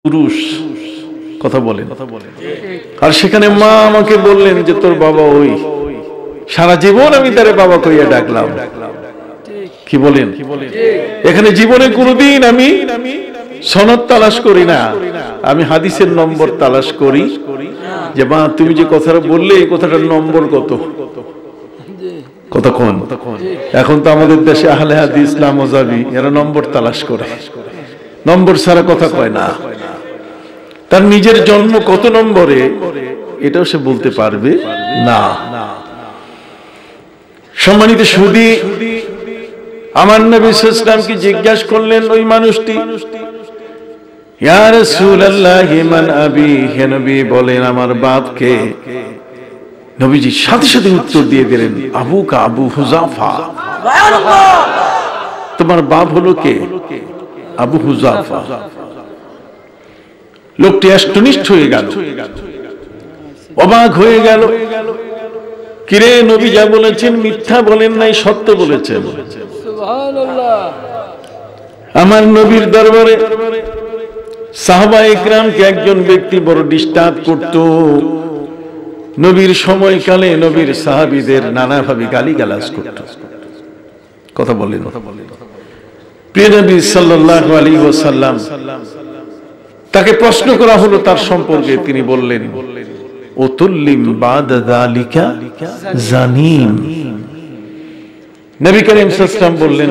পুরুষ কথা বলেন, আর সেখানে মা আমাকে বললেন যে তোর বাবা ওই। সারা জীবন আমি তারে বাবা কইয়া ডাকলাম। কি বলেন? এখানে জীবনে কোনোদিন আমি সনদ তালাশ করি না, আমি হাদিসের নম্বর তালাশ করি যে মা তুমি যে কথাটা বললে এই কথাটার নম্বর কত, কতক্ষণ। এখন তো আমাদের দেশে আহলে হাদিস ইসলামজাবি এরা নম্বর তালাশ করে, নম্বর ছাড়া কথা কয় না। তার নিজের জন্ম কত নম্বরে এটাও সে বলতে পারবে না। সম্মানিত সুধী, আমার নবী সাল্লাল্লাহু আলাইহি ওয়াসাল্লামকে জিজ্ঞাসা করলেন ওই মানুষটি, ইয়া রাসূলুল্লাহ মান আবি, হে নবী বলেন আমার বাপ কে? নবীজি সাথে সাথে উত্তর দিয়ে দিলেন, আবুকা আবু হুযাফা। তোমার বাপ হলো কে? আবু হুযাফা। লোকটি অষ্টনিষ্ঠ হয়ে গেল, অবাক হয়ে গেল। কিরে নবী যা বলেছেন মিথ্যা বলেন নাই, সত্য বলেছেন। সুবহানাল্লাহ। আমার নবীর দরবারে সাহাবায়ে ইকরামকে একজন ব্যক্তি বড় ডিস্টার্ব করত। নবীর সময়কালে নবীর সাহাবীদের নানাভাবে গালিগালাজ করত। কথা বলেন। প্রিয় নবী সাল্লাল্লাহু আলাইহি ওয়াসাল্লাম তাকে প্রশ্ন করা হলো তার সম্পর্কে, তিনি বললেন উতুল্লিম বাদা যালিকা জানিম। নবী করিম সাল্লাল্লাহু আলাইহি ওয়াসাল্লাম বললেন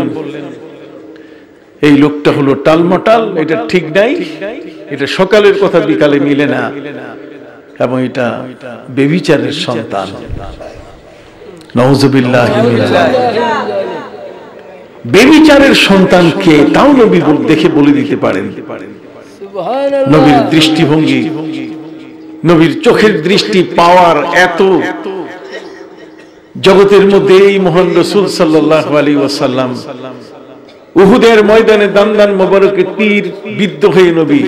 এই লোকটা হলো টালমাটাল, এটা ঠিক নাই, এটা সকালের কথা বিকালে মিলে না, এবং এটা ব্যভিচারের সন্তান। নাউযুবিল্লাহি মিনাশ ব্যভিচারের সন্তান কে তাও নবী দেখে বলে দিতে পারেন। নবীর দৃষ্টিভঙ্গি, নবীর চোখের দৃষ্টি পাওয়ার এত, জগতের মধ্যে এই মহান রাসূল সাল্লাল্লাহু আলাইহি ওয়াসাল্লাম উহুদের ময়দানে দান্দান মোবারকে তীর বিদ্ধ হয়ে নবী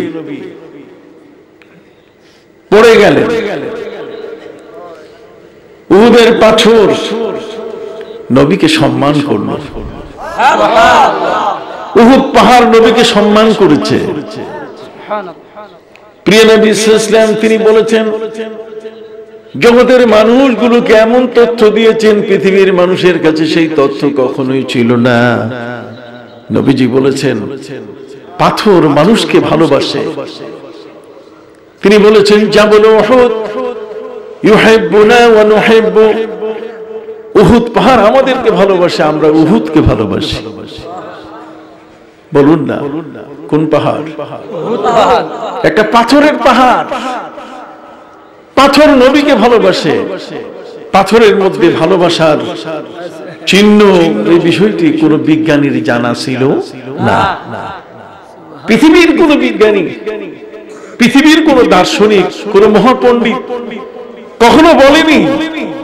পড়ে গেলেন। উহুদের পাথর নবীকে সম্মান করল, উহুদ পাহাড় নবীকে সম্মান করেছে। প্রিয় নবী সাল্লাল্লাহু আলাইহি ওয়াসাল্লাম তিনি বলেছেন জগতের মানুষগুলোকে এমন তথ্য দিয়েছেন পৃথিবীর মানুষের কাছে সেই তথ্য কখনোই ছিল না। নবীজি বলেছেন পাথর মানুষকে ভালোবাসে। তিনি বলেছেন জাবাল উহুদ ইউহিব্বুনা ওয়া নুহিব্বু, উহুদ পাহাড় আমাদেরকে ভালোবাসে, আমরা উহুদকে ভালোবাসি। বলুন না কোন পাহাড়? উহুদ পাহাড়। একটা পাথরের পাহাড়, পাথর নবীকে ভালোবাসে। পাথরের মধ্যে ভালোবাসার চিহ্ন, এই বিষয়টি কোন বিজ্ঞানীর জানা ছিল না। পৃথিবীর কোন বিজ্ঞানী, পৃথিবীর কোন দার্শনিক, কোন মহাপণ্ডিত কখনো বলেনি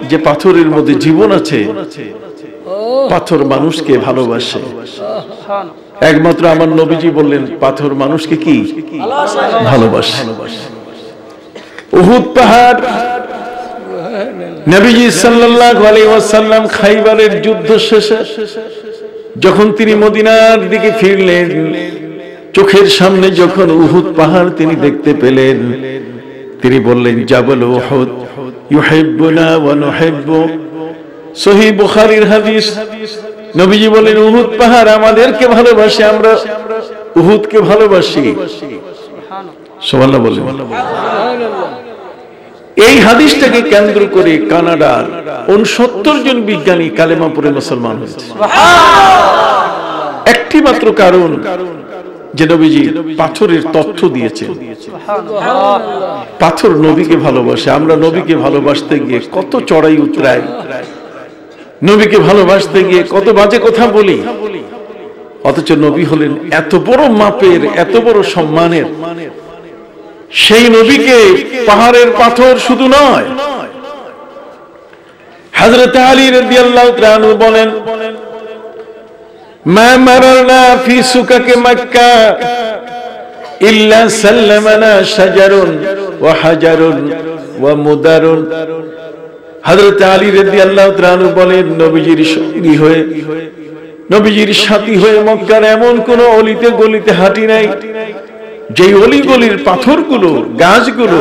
যে পাথরের মধ্যে জীবন আছে। পাথর মানুষকে ভালোবাসে। একমাত্র আমার নবীজি বললেন পাথর মানুষকে কি ভালোবাসে। উহুদ পাহাড়, নবীজি সাল্লাল্লাহু আলাইহি ওয়াসাল্লাম খাইবারের যুদ্ধ শেষে যখন তিনি মদিনার দিকে ফিরলেন, চোখের সামনে যখন উহুদ পাহাড় তিনি দেখতে পেলেন, তিনি বললেন জাবাল উহুদ ইউহিব্বুনা ওয়া নুহিব্বু। সহিহ বুখারীর হাদিস, নবীজি বলেন উহুদ পাহাড় আমাদেরকে ভালোবাসে, আমরা উহুদকে ভালোবাসি। সুবহানাল্লাহ বলেন। এই হাদিসটাকে কেন্দ্র করে কানাডার 69 জন বিজ্ঞানী কালেমা পড়ে মুসলমান হয়েছে। একটি মাত্র কারণ যে নবীজি পাথরের তথ্য দিয়েছেন। পাথর নবীকে ভালোবাসে। আমরা নবীকে ভালোবাসতে গিয়ে কত চড়াই উতরাই, নবীকে ভালোবাসতে গিয়ে কত বাজে কথা বলি, অথচ নবী হলেন এত বড় মাপের, এত বড় সম্মানের। সেই নবীকে পাহাড়ের পাথর শুধু নয়, হযরত আলী রাদিয়াল্লাহু তাআলা আনহু বলেন মা মারানা ফি সুকাকে মক্কা ইল্লা সাল্লামানা শাজারুন ওয়া হাজারুন ওয়া মুদারুন। হযরত আলী রাদিয়াল্লাহু তাআলা আনহু বলেন নবীজির সঙ্গী হয়ে, নবীজির সাথী হয়ে মক্কার এমন কোন অলিতে গলিতে হাঁটি নাই যে অলিগলির পাথরগুলো, গাছগুলো,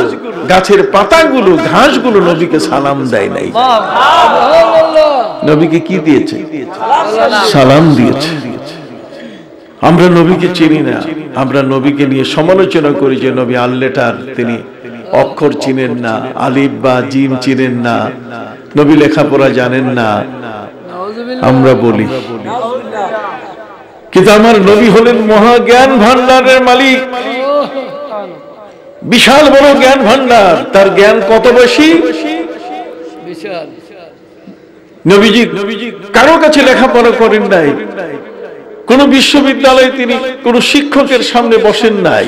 গাছের পাতাগুলো, ঘাসগুলো নবীকে সালাম দেয় নাই, নবীকে কি দিয়েছে? সালাম দিয়েছে। আমরা নবীকে চিনি না, আমরা নবীকে নিয়ে সমালোচনা করি যে নবী আল্লেটার, তিনি অক্ষর চিনেন না, আলিফ বা জিম চিনেন না, নবী লেখাপড়া জানেন না, আমরা বলি। কিন্তু আমার নবী হলেন মহা জ্ঞান ভান্ডারের মালিক, বিশাল বড় জ্ঞান ভান্ডার। তার জ্ঞান কত বেশি? নবীজি কারো কাছে লেখাপড়া করেন নাই, কোন বিশ্ববিদ্যালয়ে তিনি কোন শিক্ষকের সামনে বসেন নাই।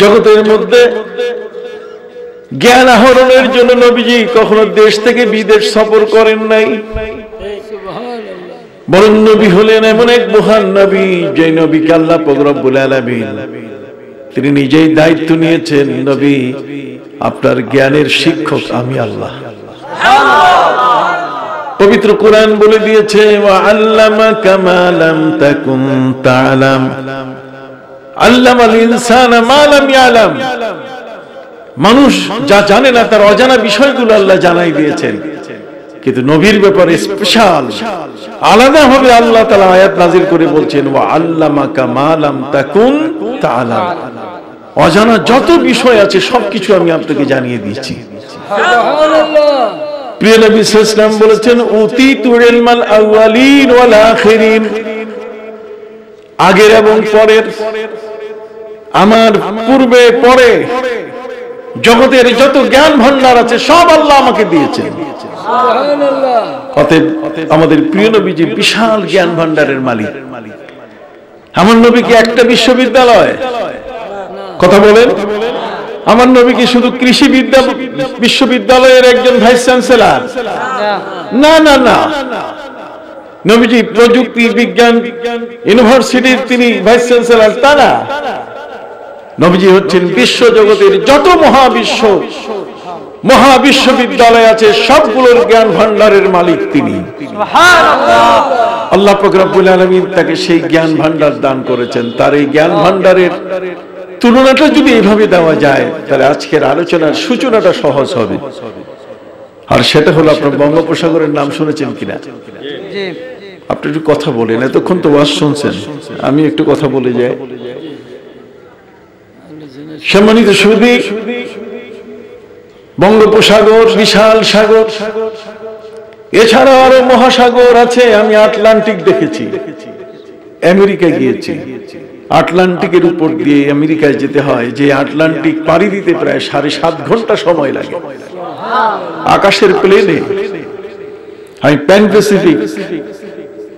জগতের মধ্যে জ্ঞান আহরণের জন্য নবীজি কখনো দেশ থেকে বিদেশ সফর করেন নাই। বরং নবী হলেন এমন এক মহান নবী, যে নবীকে আল্লাহ পাক রব্বুল আলামিন তিনি নিজেই দায়িত্ব নিয়েছেন, নবী আপনার জ্ঞানের শিক্ষক আমি আল্লাহ। পবিত্র কোরআন বলে দিয়েছে, ওয়া আল্লামাকা মা লাম তাকুন তা'লাম, আল্লামাল ইনসানা মা লাম ইয়ালাম। মানুষ যা জানে না তার অজানা বিষয়গুলো আল্লাহ জানাই দিয়েছেন। কিন্তু নবীর ব্যাপারে স্পেশাল আলাদা ভাবে আল্লাহ তাআলা আয়াত নাযিল করে বলছেন, ওয়া আল্লামাকা মা লাম তাকুন তা'লাম, অজানা যত বিষয় আছে সবকিছু আমি আপনাকে জানিয়ে দিয়েছি। সুবহানাল্লাহ। প্রিয় নবী সাল্লাল্লাহু আলাইহি ওয়াসাল্লাম বলেছেন, উতিতু ইলমাল আউয়ালিন ওয়াল আখিরিন, আগের এবং পরের, আমার পূর্বে পরে জগতের যত জ্ঞান ভান্ডার আছে সব আল্লাহ আমাকে দিয়েছেন। সুবহানাল্লাহ। অতএব আমাদের প্রিয় নবীজি বিশাল জ্ঞান ভান্ডারের মালিক। আমার নবী কি একটা বিশ্ববিদ্যালয়? কথা বলেন। আমার নবী কি শুধু কৃষি বিশ্ববিদ্যালয়ের একজন ভাইস চ্যান্সেলর? না না না, নবীজি প্রযুক্তি বিজ্ঞান ইউনিভার্সিটির তিনি ভাইস চ্যান্সেলর তা না। নবীজি হচ্ছেন বিশ্ব জগতের যত মহাবিশ্ববিদ্যালয় আছে সবগুলোর জ্ঞান ভান্ডারের মালিক তিনি। সুবহানাল্লাহ। আল্লাহ পাক রব্বুল আলামিন তাকে সেই জ্ঞান ভান্ডার দান করেছেন। তার এই জ্ঞান ভান্ডারের তুলনাটা যদি এইভাবে দেওয়া যায়, তাহলে আজকের আলোচনার সূচনাটা সহজ হবে। আর সেটা হলো, আপনার বঙ্গোপসাগরের নাম শুনেছেন কিনা? আপনি একটু কথা বলেন, এতক্ষণ তো ওয়াজ শুনছেন, আমি একটু কথা বলে যাই। সম্মানিত সুধী, বঙ্গোপসাগর বিশাল সাগর, এছাড়া আরো মহাসাগর আছে। আমি আটলান্টিক দেখেছি, আমেরিকা গিয়েছি। আটলান্টিকের উপর দিয়ে আমেরিকায় যেতে হয়, যে আটলান্টিক পাড়ি দিতে প্রায় 7.5 ঘন্টা সময় লাগে আকাশের প্লেনে। আমি প্যান প্যাসিফিক,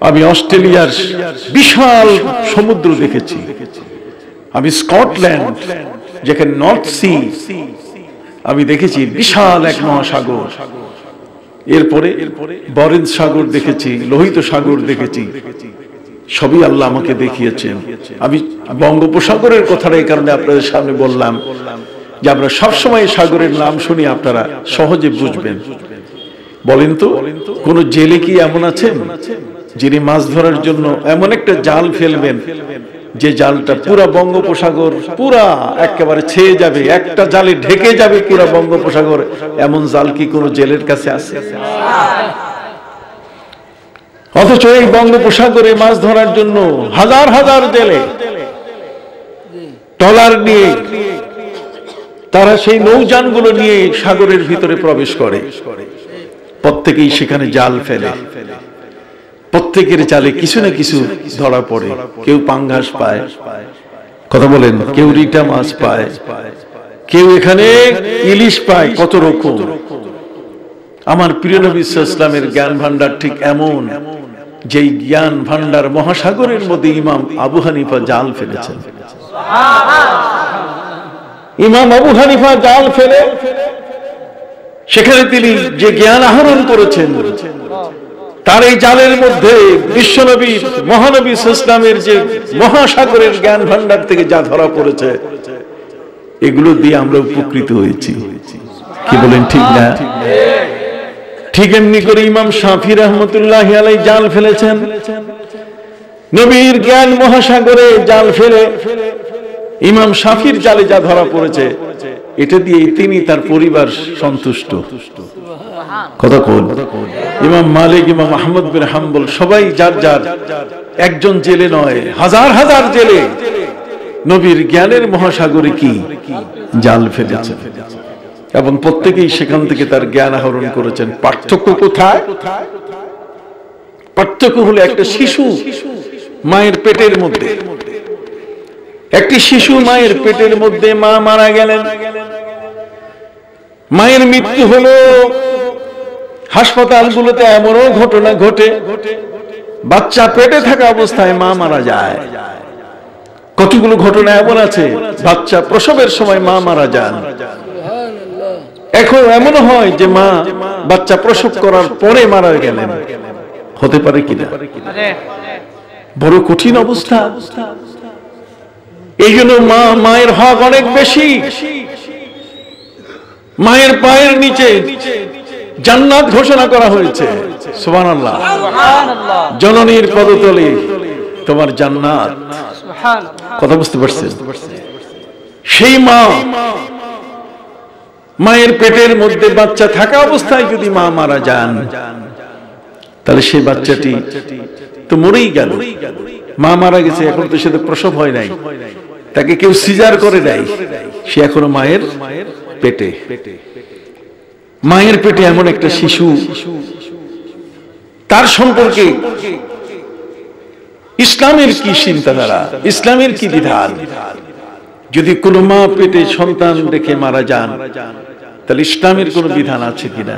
আমি অস্ট্রেলিয়ার বিশাল সমুদ্র দেখেছি। আমি স্কটল্যান্ড, যেখানে নর্থ সি, আমি দেখেছি বিশাল এক মহাসাগর। এরপরে বরেন্দ্র সাগর দেখেছি, লোহিত সাগর দেখেছি। সবই আল্লাহ আমাকে দেখিয়েছেন। আমি বঙ্গোপসাগরের কথাটা এই কারণে আপনাদের সামনে বললাম যে আমরা সবসময় সাগরের নাম শুনি, আপনারা সহজে বুঝবেন। বলেন তো, কোন জেলে কি এমন আছেন যিনি মাছ ধরার জন্য এমন একটা জাল ফেলবেন যে জালটা পুরা বঙ্গোপসাগর পুরা একেবারে ছেয়ে যাবে, একটা জালে ঢেকে যাবে পুরা বঙ্গোপসাগর? এমন জাল কি কোন জেলের কাছে আছে? অথচ এই বঙ্গোপসাগরে মাছ ধরার জন্য হাজার হাজার জেলে ট্রলার নিয়ে তারা সেই নৌযানগুলো নিয়ে সাগরের ভিতরে প্রবেশ করে। প্রত্যেকেই সেখানে জাল ফেলে, প্রত্যেকের জালে কিছু না কিছু ধরা পড়ে। কেউ পাঙ্গাস পায়, কথা বলেন, কেউ রিটা মাছ পায়, কেউ এখানে ইলিশ পায়, কত রকম। আমার প্রিয় নবী সাল্লাল্লাহু আলাইহি ওয়াসাল্লামের জ্ঞান ভান্ডার ঠিক এমন, যেই জ্ঞান ভান্ডার মহাসাগরের মধ্যে ইমাম আবু হানিফা জাল ফেলেছেন। ইমাম আবু হানিফা জাল ফেলে সেখানে তিনি যে জ্ঞান আহরণ করেছেন, তার এই জালের মধ্যে বিশ্বনবীর মহানবী সাল্লাল্লাহু আলাইহি ওয়াসাল্লামের যে মহাসাগরের জ্ঞান ভান্ডার থেকে যা ধরা পড়েছে, এগুলো দিয়ে আমরা উপকৃত হয়েছি। কি বলেন, ঠিক না? ঠিক এমনি করে ইমাম শাফি রাহমাতুল্লাহি আলাইহি জাল ফেলেছেন। নবীর জ্ঞান মহাসাগরে জাল ফেলে ইমাম শাফির জালে যা ধরা পড়েছে এটা দিয়ে তিনি তার পরিবার সন্তুষ্ট। কথা কোন? ইমাম মালিক, ইমাম আহমদ বিন হাম্বল সবাই যার যার, একজন জেলে নয়, হাজার হাজার জেলে নবীর জ্ঞানের মহাসাগরে কি জাল ফেলেছেন এবং প্রত্যেকেই সেখান থেকে তার জ্ঞান আহরণ করেছেন। পার্থক্য কোথায়? পার্থক্য হলো একটা শিশু মায়ের পেটের মধ্যে, একটি শিশু মায়ের পেটের মধ্যে, মা মারা গেলেন, মায়ের মৃত্যু হলো। হাসপাতালগুলোতে এমনও ঘটনা ঘটে, বাচ্চা পেটে থাকা অবস্থায় মা মারা যায়। কতগুলো ঘটনা এমন আছে, বাচ্চা প্রসবের সময় মা মারা যান। এখন এমন হয় যে মা বাচ্চা প্রসব করার পরে মারা গেলেন, হতে পারে কিনা? বড় কঠিন অবস্থা। এই জন্য মায়ের হক অনেক বেশি। মায়ের পায়ের নিচে জান্নাত ঘোষণা করা হয়েছে। সুবহানাল্লাহ। জননীর পদতলে তোমার জান্নাত। কথা বুঝতে পারছেন? সেই মা, মায়ের পেটের মধ্যে বাচ্চা থাকা অবস্থায় যদি মা মারা যান, তাহলে সেই বাচ্চাটি তো মরেই গেল। মা মারা গেছে, এখন তো সে তো প্রসব হয় নাই, তাকে কেউ সিজার করে নাই, সে এখনো মায়ের পেটে। মায়ের পেটে এমন একটা শিশু, তার সম্পর্কে ইসলামের কি চিন্তাধারা, ইসলামের কি বিধান? যদি কোনো মা পেটে সন্তান রেখে মারা যান, তাহলে ইসলামের কোন বিধান আছে কিনা?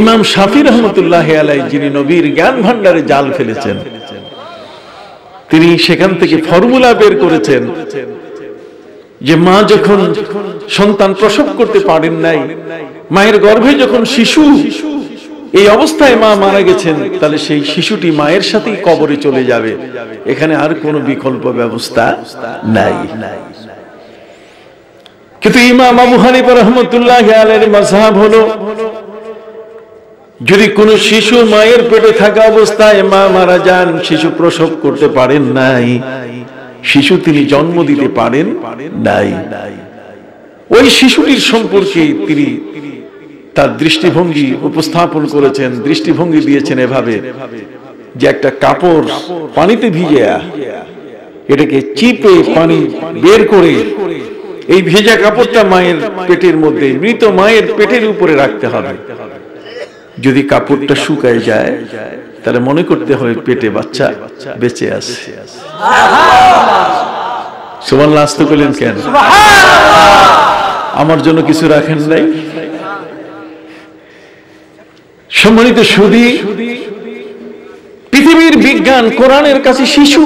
ইমাম শাফি রহমতুল্লাহ আলাইহি, যিনি নবীর জ্ঞান ভান্ডারে জাল ফেলেছেন, তিনি সেখান থেকে ফর্মুলা বের করেছেন যে মা যখন সন্তান প্রসব করতে পারেন নাই, মায়ের গর্ভে যখন শিশু, এই অবস্থায় মা মারা গেছেন, তাহলে সেই শিশুটি মায়ের সাথেই কবরে চলে যাবে, এখানে আর কোনো বিকল্প ব্যবস্থা নাই। কিন্তু ইমাম আবু হানিফা রাহমাতুল্লাহ আলাইহির মাযহাব হলো, যদি কোনো শিশু মায়ের পেটে থাকা অবস্থায় মা মারা যান, শিশু প্রসব করতে পারেন নাই, শিশু তিনি জন্ম দিতে পারেন নাই, ওই শিশুটির সম্পর্কে তিনি তার দৃষ্টিভঙ্গি উপস্থাপন করেছেন। দৃষ্টিভঙ্গি দিয়েছেন এভাবে যে একটা কাপড় পানিতে ভিজে এটাকে চিপে পানি বের করে এই ভেজা কাপড়টা মায়ের পেটের মধ্যে, মৃত মায়ের পেটের উপরে রাখতে হবে। যদি কাপড়টা শুকায় যায়, তাহলে মনে করতে হয় পেটে বাচ্চা বেঁচে আছে। সুবহানাল্লাহ। আস্তে বলেন কেন? আমার জন্য কিছু রাখেন নাই? সম্মানিত সুধী, পৃথিবীর বিজ্ঞান কোরআনের কাছে শিশু,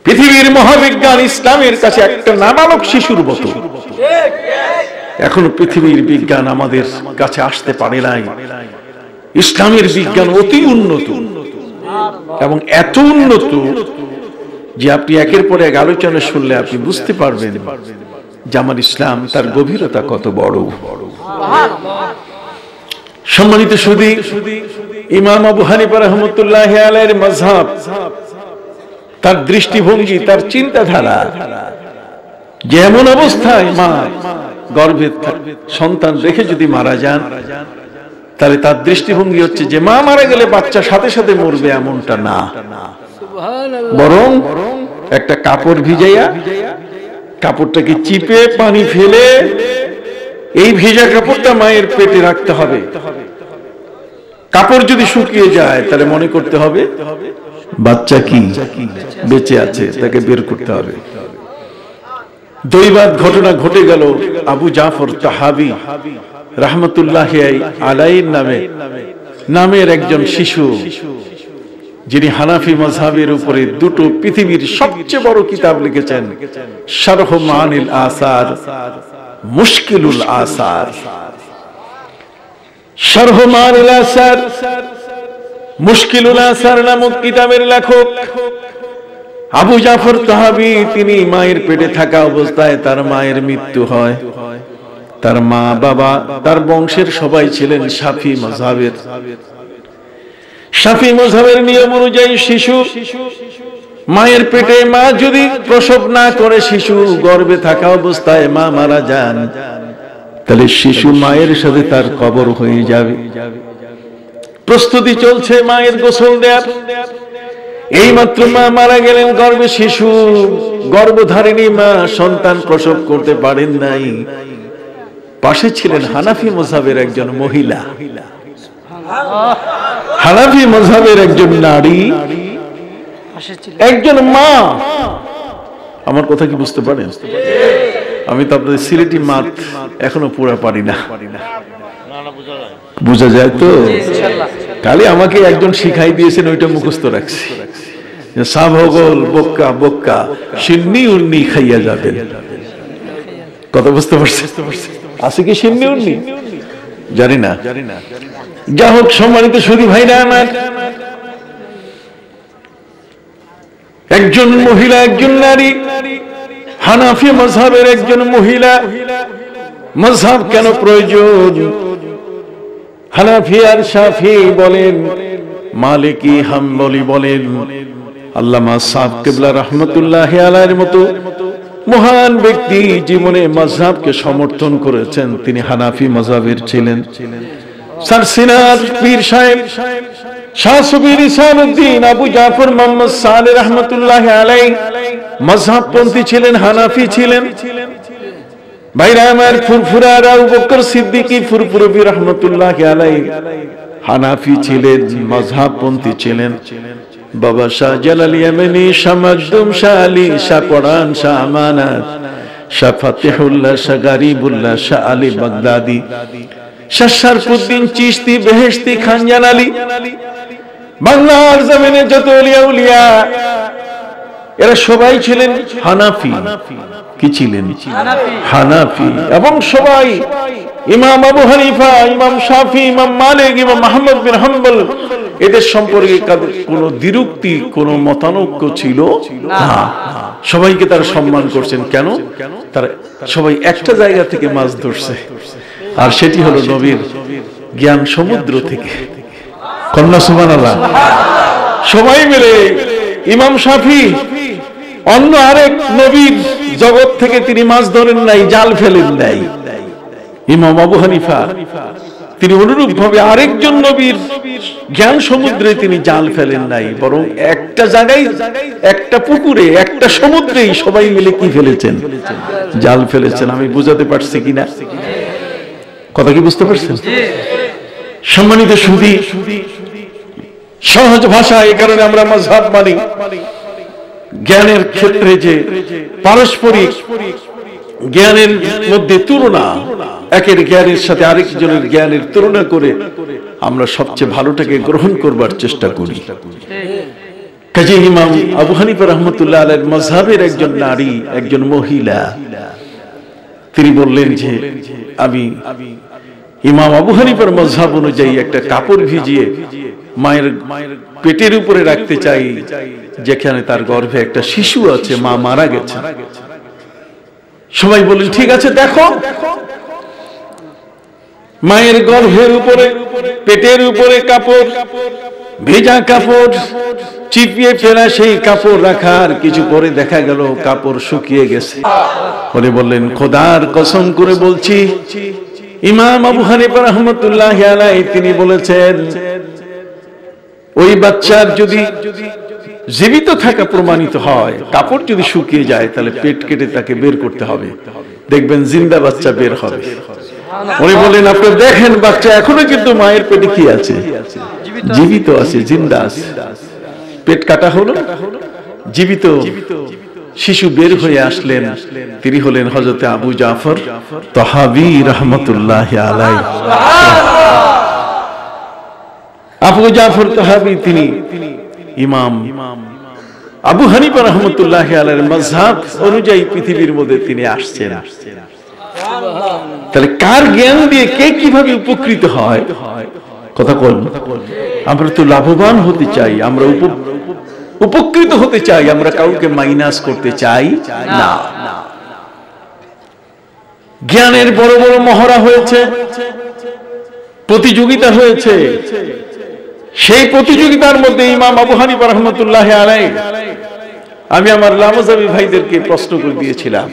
পৃথিবীর মহাবিজ্ঞান ইসলামের কাছে একটা নাবালক শিশুর মতো। এখন পৃথিবীর বিজ্ঞান আমাদের কাছে আসতে পারে নাই। ইসলামের বিজ্ঞান অতি উন্নত এবং এত উন্নত যে আপনি একের পর এক আলোচনা শুনলে আপনি বুঝতে পারবেন যে আমার ইসলাম, তার গভীরতা কত বড়। সম্মানিত সুধী, ইমাম আবু হানিফা রাহমাতুল্লাহ আলাইহির মাযহাব, তার দৃষ্টিভঙ্গি, তার চিন্তাধারা, যেমন অবস্থায় মা গর্ভে সন্তান রেখে যদি মারা যান, তাহলে তার দৃষ্টিভঙ্গি হচ্ছে যে মা মারা গেলে বাচ্চা সাথে সাথে মরবে, এমনটা না, বরং একটা কাপড় ভিজাইয়া কাপড়টাকে চিপে পানি ফেলে এই ভেজা কাপড়টা মায়ের পেটে রাখতে হবে। কাপড় যদি শুকিয়ে যায়, তাহলে মনে করতে হবে বাচ্চা কি বেঁচে আছে, তাকে বের করতে হবে। দৈবাত ঘটনা ঘটে গেল আবু জাফর তাহাবি রাহমাতুল্লাহি আলাইহির নামের একজন শিশু, যিনি হানাফি মাযহাবের উপরে দুটো পৃথিবীর সবচেয়ে বড় কিতাব লিখেছেন, শারহ মানিল আসার, মুশকিলুল আসার। শারহ মানিল আসার, মুশকিলুল আসার নামক কিতাবের লেখক আবু জাফর তাহাবি, তিনি মায়ের পেটে থাকা অবস্থায় তার মায়ের মৃত্যু হয়। তার মা বাবা, তার বংশের সবাই ছিলেন শাফি মাযহাবের। শাফি মাযহাবের নিয়ম অনুযায়ী শিশু মায়ের পেটে মা যদি প্রসব না করে, শিশু গর্ভে থাকা অবস্থায় মা মারা যান, তাহলে শিশু মায়ের সাথে তার কবর হয়ে যাবে। প্রস্তুতি চলছে মায়ের গোসল দেওয়ার। এইমাত্র মা মারা গেলেন, গর্ভে শিশু, গর্ভধারিণী মা সন্তান প্রসব করতে পারেন নাই। পাশে ছিলেন হানাফি মাযহাবের একজন মহিলা, হানাফি মাযহাবের একজন নারী, একজন মা। আমার কথা কি বুঝতে পারেন? আমি তো আপনাদের সিলেটি মাত এখনো পুরা পারি না। বুঝা যায় তো? খালি আমাকে একজন শিখাই দিয়েছেন, ওইটা মুখস্থ রাখছি। সাভগল বক্কা বক্কা সিন্নি উন্নি খাইয়া যাবেন। কথা বুঝতে পারছেন? আছে কি সিন্নি উন্নি? জানি না। যা হোক, সম্মানিত সুধী ভাইরা আমার, একজন মহিলা, একজন নারী, হানাফি মাযহাবের একজন মহিলা। মাযহাব কেন প্রয়োজন? হানাফি আর শাফি বলেন, মালিকি হাম্বলি বলেন, আল্লামা সাহেব কিবলা রাহমাতুল্লাহি আলাইহির মতো মহান ব্যক্তি জীবনে মাযহাবকে সমর্থন করেছেন, তিনি হানাফি মাযহাবের ছিলেন। সারসিনার পীর সাহেব শাহ সুবীর ইসানুদ্দিন আবু জাফর মুহাম্মদ সালেহ রাহমাতুল্লাহি আলাইহি মাযহাবপন্থী ছিলেন, হানাফি ছিলেন। ভাইরা আমার, ফুরফুরা আবু বকর সিদ্দিকী ফুরফুরবি রাহমাতুল্লাহি আলাইহি হানাফি ছিলেন, মাযহাবপন্থী ছিলেন। বাবা শাহ জালাল ইয়ামানি, শাহ মাকদুম, শাহ আলী, শাহ কোরআন, শাহ আমানত, শাহ ফাতিহুল্লাহ, শাহ গরিবুল্লাহ, শাহ আলী বাগদাদি, শাহ শরফুদ্দিন চিশতি, বেহেশতি, খান জালালি, বাংলার জমিনে যত আউলিয়া উলিয়া, এরা সবাই ছিলেন হানাফি। কি ছিলেন? হানাফি। এবং সবাই ইমাম আবু হানিফা, ইমাম শাফি, ইমাম মালিক, ইমাম আহমদ বিন হাম্বল, এদের সম্পর্কে কোনো দ্বিরুক্তি, কোনো মতানৈক্য ছিল না। সবাইকে তারা সম্মান করছেন। কেন? তারা সবাই একটা জায়গা থেকে মাছ ধরছে, আর সেটি হলো নবীর জ্ঞান সমুদ্র থেকে। কন্যা সুবহানাল্লাহ। সবাই মিলে ইমাম শাফি অন্য আরেক নবীর জগৎ থেকে তিনি মাছ ধরেন নাই, জাল ফেলেন নাই। ইমাম আবু হানিফা তিনি অনুরূপ ভাবে আরেকজন নবীর জ্ঞান সমুদ্রে তিনি জাল ফেলেন নাই, বরং একটা জায়গায়, একটা পুকুরে, একটা সমুদ্রেই সবাই মিলে কি ফেলেছেন? জাল ফেলেছেন। আমি বুঝাতে পারছি কিনা? কথা কি বুঝতে পারছেন? সম্মানিত সুধী, সহজ ভাষা, এই কারণে আমরা মাযহাব মানি। জ্ঞানের ক্ষেত্রে যে পারস্পরিক জ্ঞানের মধ্যে তুলনা, একের জ্ঞানের সাথে আরেকজনের জ্ঞানের তুলনা করে আমরা সবচেয়ে ভালোটাকে গ্রহণ করবার চেষ্টা করি। কাজী ইমাম আবু হানিফা রাহমাতুল্লাহ আলাইহির মাযহাবের একজন নারী, একজন মহিলা, তিনি বললেন যে আমি ইমাম আবু হানিফার মাযহাব অনুযায়ী একটা কাপড় ভিজিয়ে মায়ের পেটের উপরে রাখতে চাই, যেখানে তার গর্ভে একটা শিশু আছে, মা মারা গেছে। সবাই বলেন ঠিক আছে, দেখো। মায়ের গর্ভের উপরে, পেটের উপরে কাপড়, ভেজা কাপড়, চিপিয়ে ফেলা সেই কাপড় রাখার কিছু পরে দেখা গেল কাপড় শুকিয়ে গেছে। পরে বললেন, খোদার কসম করে বলছি, ইমাম আবু হানিফা রাহমাতুল্লাহি আলাইহি তিনি বলেছেন, ওই বাচ্চার যদি জীবিত থাকা প্রমাণিত হয়, কাপড় যদি শুকিয়ে যায়, তাহলে পেট কেটে তাকে বের করতে হবে, দেখবেন জিন্দা বাচ্চা বের হবে। উনি বলেন, আপনি দেখেন বাচ্চা এখনো কিন্তু মায়ের পেটে কি আছে? জীবিত আছে, জিন্দা আছে। পেট কাটা হলো, জীবিত শিশু বের হয়ে আসলেন। তিনি হলেন হযরতে আবু জাফর তাহাবী রাহমাতুল্লাহি আলাইহি। আবু জাফর তাহাবী তিনি ইমাম আবু হানিফা রাহমাতুল্লাহি আলাইহির মাযহাব অনুযায়ী পৃথিবীর মধ্যে তিনি আসছেন। তাহলে কার জ্ঞান দিয়ে কে কিভাবে উপকৃত হয়? কথা বল। আমরা তো লাভবান হতে চাই, আমরা উপকৃত হতে চাই, আমরা কাউকে মাইনাস করতে চাই না। জ্ঞানের বড় বড় মহড়া হয়েছে, প্রতিযোগিতা হয়েছে। সেই প্রতিযোগিতার মধ্যে ইমাম আবু হানিফা রাহমাতুল্লাহি আলাইহি আমি আমার লামাজাবি ভাইদেরকে প্রশ্ন করে দিয়েছিলাম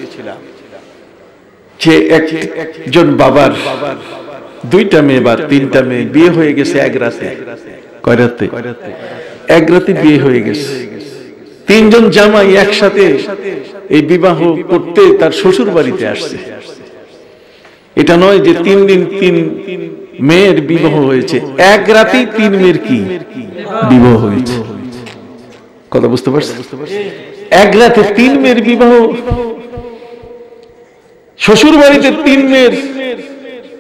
যে একজন বাবার দুইটা মেয়ে বা তিনটা মেয়ে বিয়ে হয়ে গেছে এক রাতে, কয় রাতে? এক রাতে বিয়ে হয়ে গেছে। তিনজন জামাই একসাথে এই বিবাহ করতে তার শ্বশুর বাড়িতে আসছে। এটা নয় যে 3 দিন 3 মেয়ের বিবাহ হয়েছে, এক রাতেই 3 মেয়ের কি বিবাহ হয়েছে। কথা বুঝতে পারছেন? এক রাতে 3 মেয়ের বিবাহ, শ্বশুর বাড়িতে 3 মেয়ের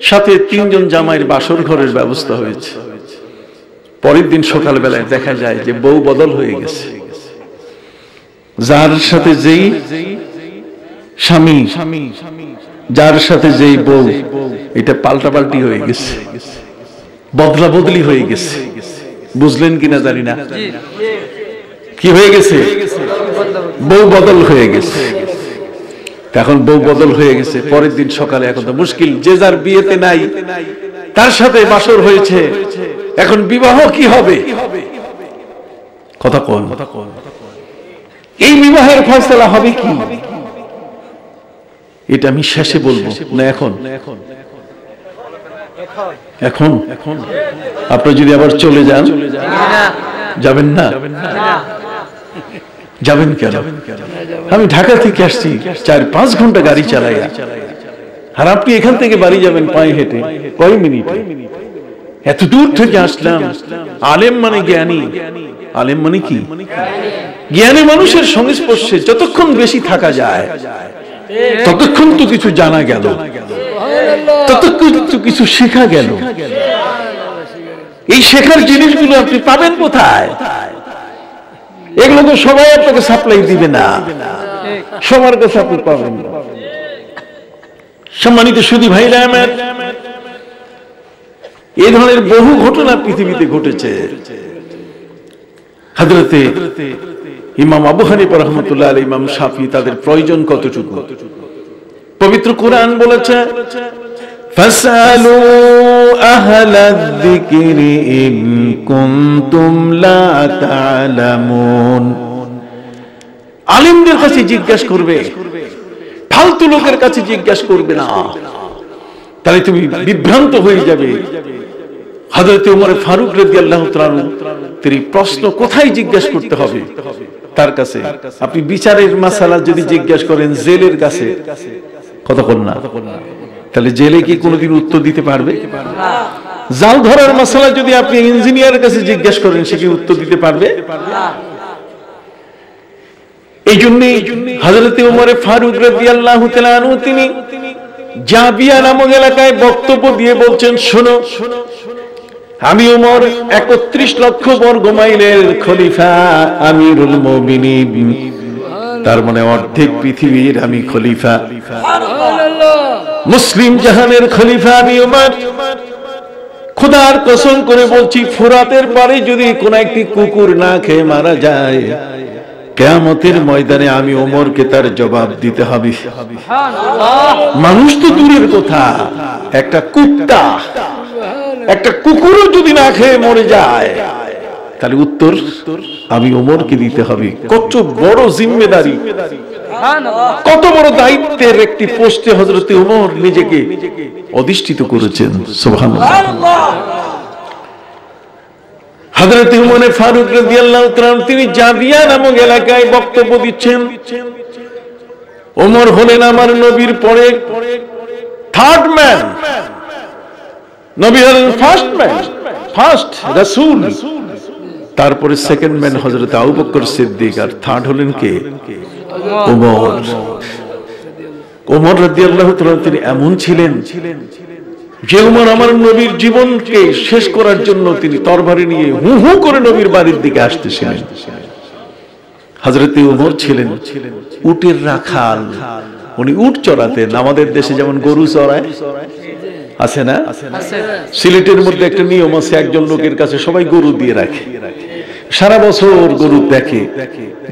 সাথে 3 জন জামাইয়ের বাসর ঘরের ব্যবস্থা হয়েছে। পরের দিন সকালবেলায় দেখা যায় যে বউ বদল হয়ে গেছে। যার সাথে যেই স্বামী, যার সাথে যেই বউ, এটা পাল্টাপাল্টি হয়ে গেছে, বদলা বদলি হয়ে গেছে। বুঝলেন কিনা জানি না, কি হয়ে গেছে? বউ বদল হয়ে গেছে। এখন বউ বদল হয়ে গেছে, পরের দিন সকালে এখন তো মুশকিল, যে যার বিয়েতে নাই তার সাথে বাসর হয়েছে, এখন বিবাহ কি হবে? কথা কোন? এই বিবাহের ফয়সালা হবে কি? এটা আমি শেষে বলবো না এখন? এখন আপনি যদি আবার চলে যান, যাবেন না? যাবেন কেন? আমি ঢাকা থেকে আসছি, 4-5 ঘন্টা গাড়ি চালাই, আর আপনি এখান থেকে বাড়ি যাবেন পায়ে হেঁটে কয় মিনিটে? এত দূর থেকে আসলাম। আলেম মানে জ্ঞানী। আলেম মানে কি? জ্ঞানী মানুষের সংস্পর্শে যতক্ষণ বেশি থাকা যায় ততক্ষণ তো কিছু জানা গেল, ততক্ষণ তো কিছু শেখা গেল। এই শেখার জিনিসগুলো আপনি পাবেন কোথায়? এগুলো তো সবাই আপনাকে সাপ্লাই দিবে না, সবার কাছে আপনি পাবেন না। সম্মানিত সুধী ভাইরা আমার, এই ধরনের বহু ঘটনা পৃথিবীতে ঘটেছে। হযরতে ইমাম আবু হানিফা রাহমাতুল্লাহ আলাইহি, ইমাম শাফি, তাদের প্রয়োজন কতটুকু? পবিত্র কোরআন বলেছে, ফাসআলু আহলায যিকরি ইন কুনতুম লা তা'লামুন। আলিমদের কাছে জিজ্ঞাসা করবে, ফালতু লোকের কাছে জিজ্ঞাসা করবে না, তাহলে তুমি বিভ্রান্ত হয়ে যাবে। হযরত ওমর ফারুক রাদিয়াল্লাহু তাআলা তিনি প্রশ্ন কোথায় জিজ্ঞাসা করতে হবে? তার কাছে। আপনি বিচারের মাসালা যদি জিজ্ঞাসা করেন জেলের কাছে, কথা বল না, তাহলে জেলে কি কোনোদিন উত্তর দিতে পারবে? জাল ধরার মাসালা যদি আপনি ইঞ্জিনিয়ারের কাছে জিজ্ঞাসা করেন, সে কি উত্তর দিতে পারবে? এই জন্যই হযরত ওমর ফারুক রাদিয়াল্লাহু তাআলা আনহু তিনি জাবিয়া নামক এলাকায় বক্তব্য দিয়ে বলছেন, শোনো, আমি ওমর 31 লক্ষ বর্গ মাইলের খলিফা, আমিরুল মুমিনিন, তার মানে অর্ধেক পৃথিবীর আমি খলিফা, মুসলিম জাহানের খলিফা আমি ওমর। খোদার কসম করে বলছি, ফুরাতের পারে যদি কোন একটি কুকুর না খেয়ে মারা যায়, কিয়ামতের ময়দানে আমি ওমরকে তার জবাব দিতে হবে। মানুষ তো দূরের কথা, একটা কুত্তা, একটা কুকুরও যদি না খেয়ে মরে যায়, তাহলে উত্তর আমি ওমরকে দিতে হবে। কত বড় জিম্মেদারি, কত বড় দায়িত্বের একটি পোস্টে হযরত ওমর নিজেকে অধিষ্ঠিত করেছেন। সুবহানাল্লাহ। হযরত ওমর ফারুক রাদিয়াল্লাহু তাআলা তিনি জাবিয়া নামক এলাকায় বক্তব্য দিচ্ছেন। ওমর হলেন আমার নবীর পরে থার্ড ম্যান, নবী হলেন ফার্স্ট ম্যান, ফার্স্ট রাসূল, তারপরে সেকেন্ড ম্যান হযরত আবু বকর সিদ্দিক, আর থার্ড হলেন কে? ওমর। ওমর রাদিয়াল্লাহু তাআলা তিনি এমন ছিলেন যে ওমর আমার নবীর জীবনকে শেষ করার জন্য তিনি তরবারি নিয়ে হু হু করে নবীর বাড়ির দিকে আসতেছিলেন। হযরত ওমর ছিলেন উটের রাখাল, উনি উট চড়াতেন। আমাদের দেশে যেমন গরু চড়ায়, আছে না? সিলেটের মধ্যে একটা নিয়ম আছে, একজন লোকের কাছে সবাই গরু দিয়ে রাখে, সারা বছর গরু দেখে,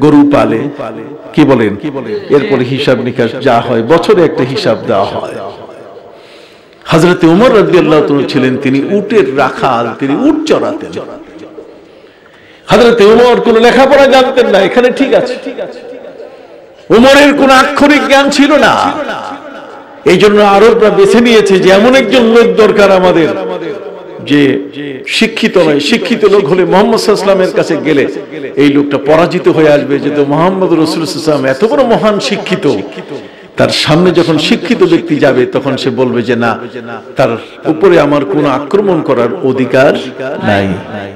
গরু পালে, কি বলেন, এরপরে হিসাব নিকাশ যা হয় বছরে একটা হিসাব দেওয়া হয়। হযরত ওমর রাদিয়াল্লাহু তাআলা ছিলেন তিনি উটের রাখাল, তিনি উট চড়াতেন। হযরত ওমর কোন লেখাপড়া জানতেন না, এখানে ঠিক আছে, উমরের কোন আক্ষরিক জ্ঞান ছিল না, এই জন্য আরবরা বেছে নিয়েছে যে এমন একজন লোক দরকার আমাদের যে শিক্ষিত নয়, শিক্ষিত লোক হলে মুহাম্মদ সাল্লাল্লাহু আলাইহি ওয়াসাল্লামের কাছে গেলে এই লোকটা পরাজিত হয়ে আসবে, যেহেতু মুহাম্মদ রাসূলুল্লাহ সাল্লাল্লাহু আলাইহি ওয়াসাল্লাম এত বড় মহান শিক্ষিত, তার সামনে যখন শিক্ষিত ব্যক্তি যাবে তখন সে বলবে যে না, তার উপরে আমার কোনো আক্রমণ করার অধিকার নাই।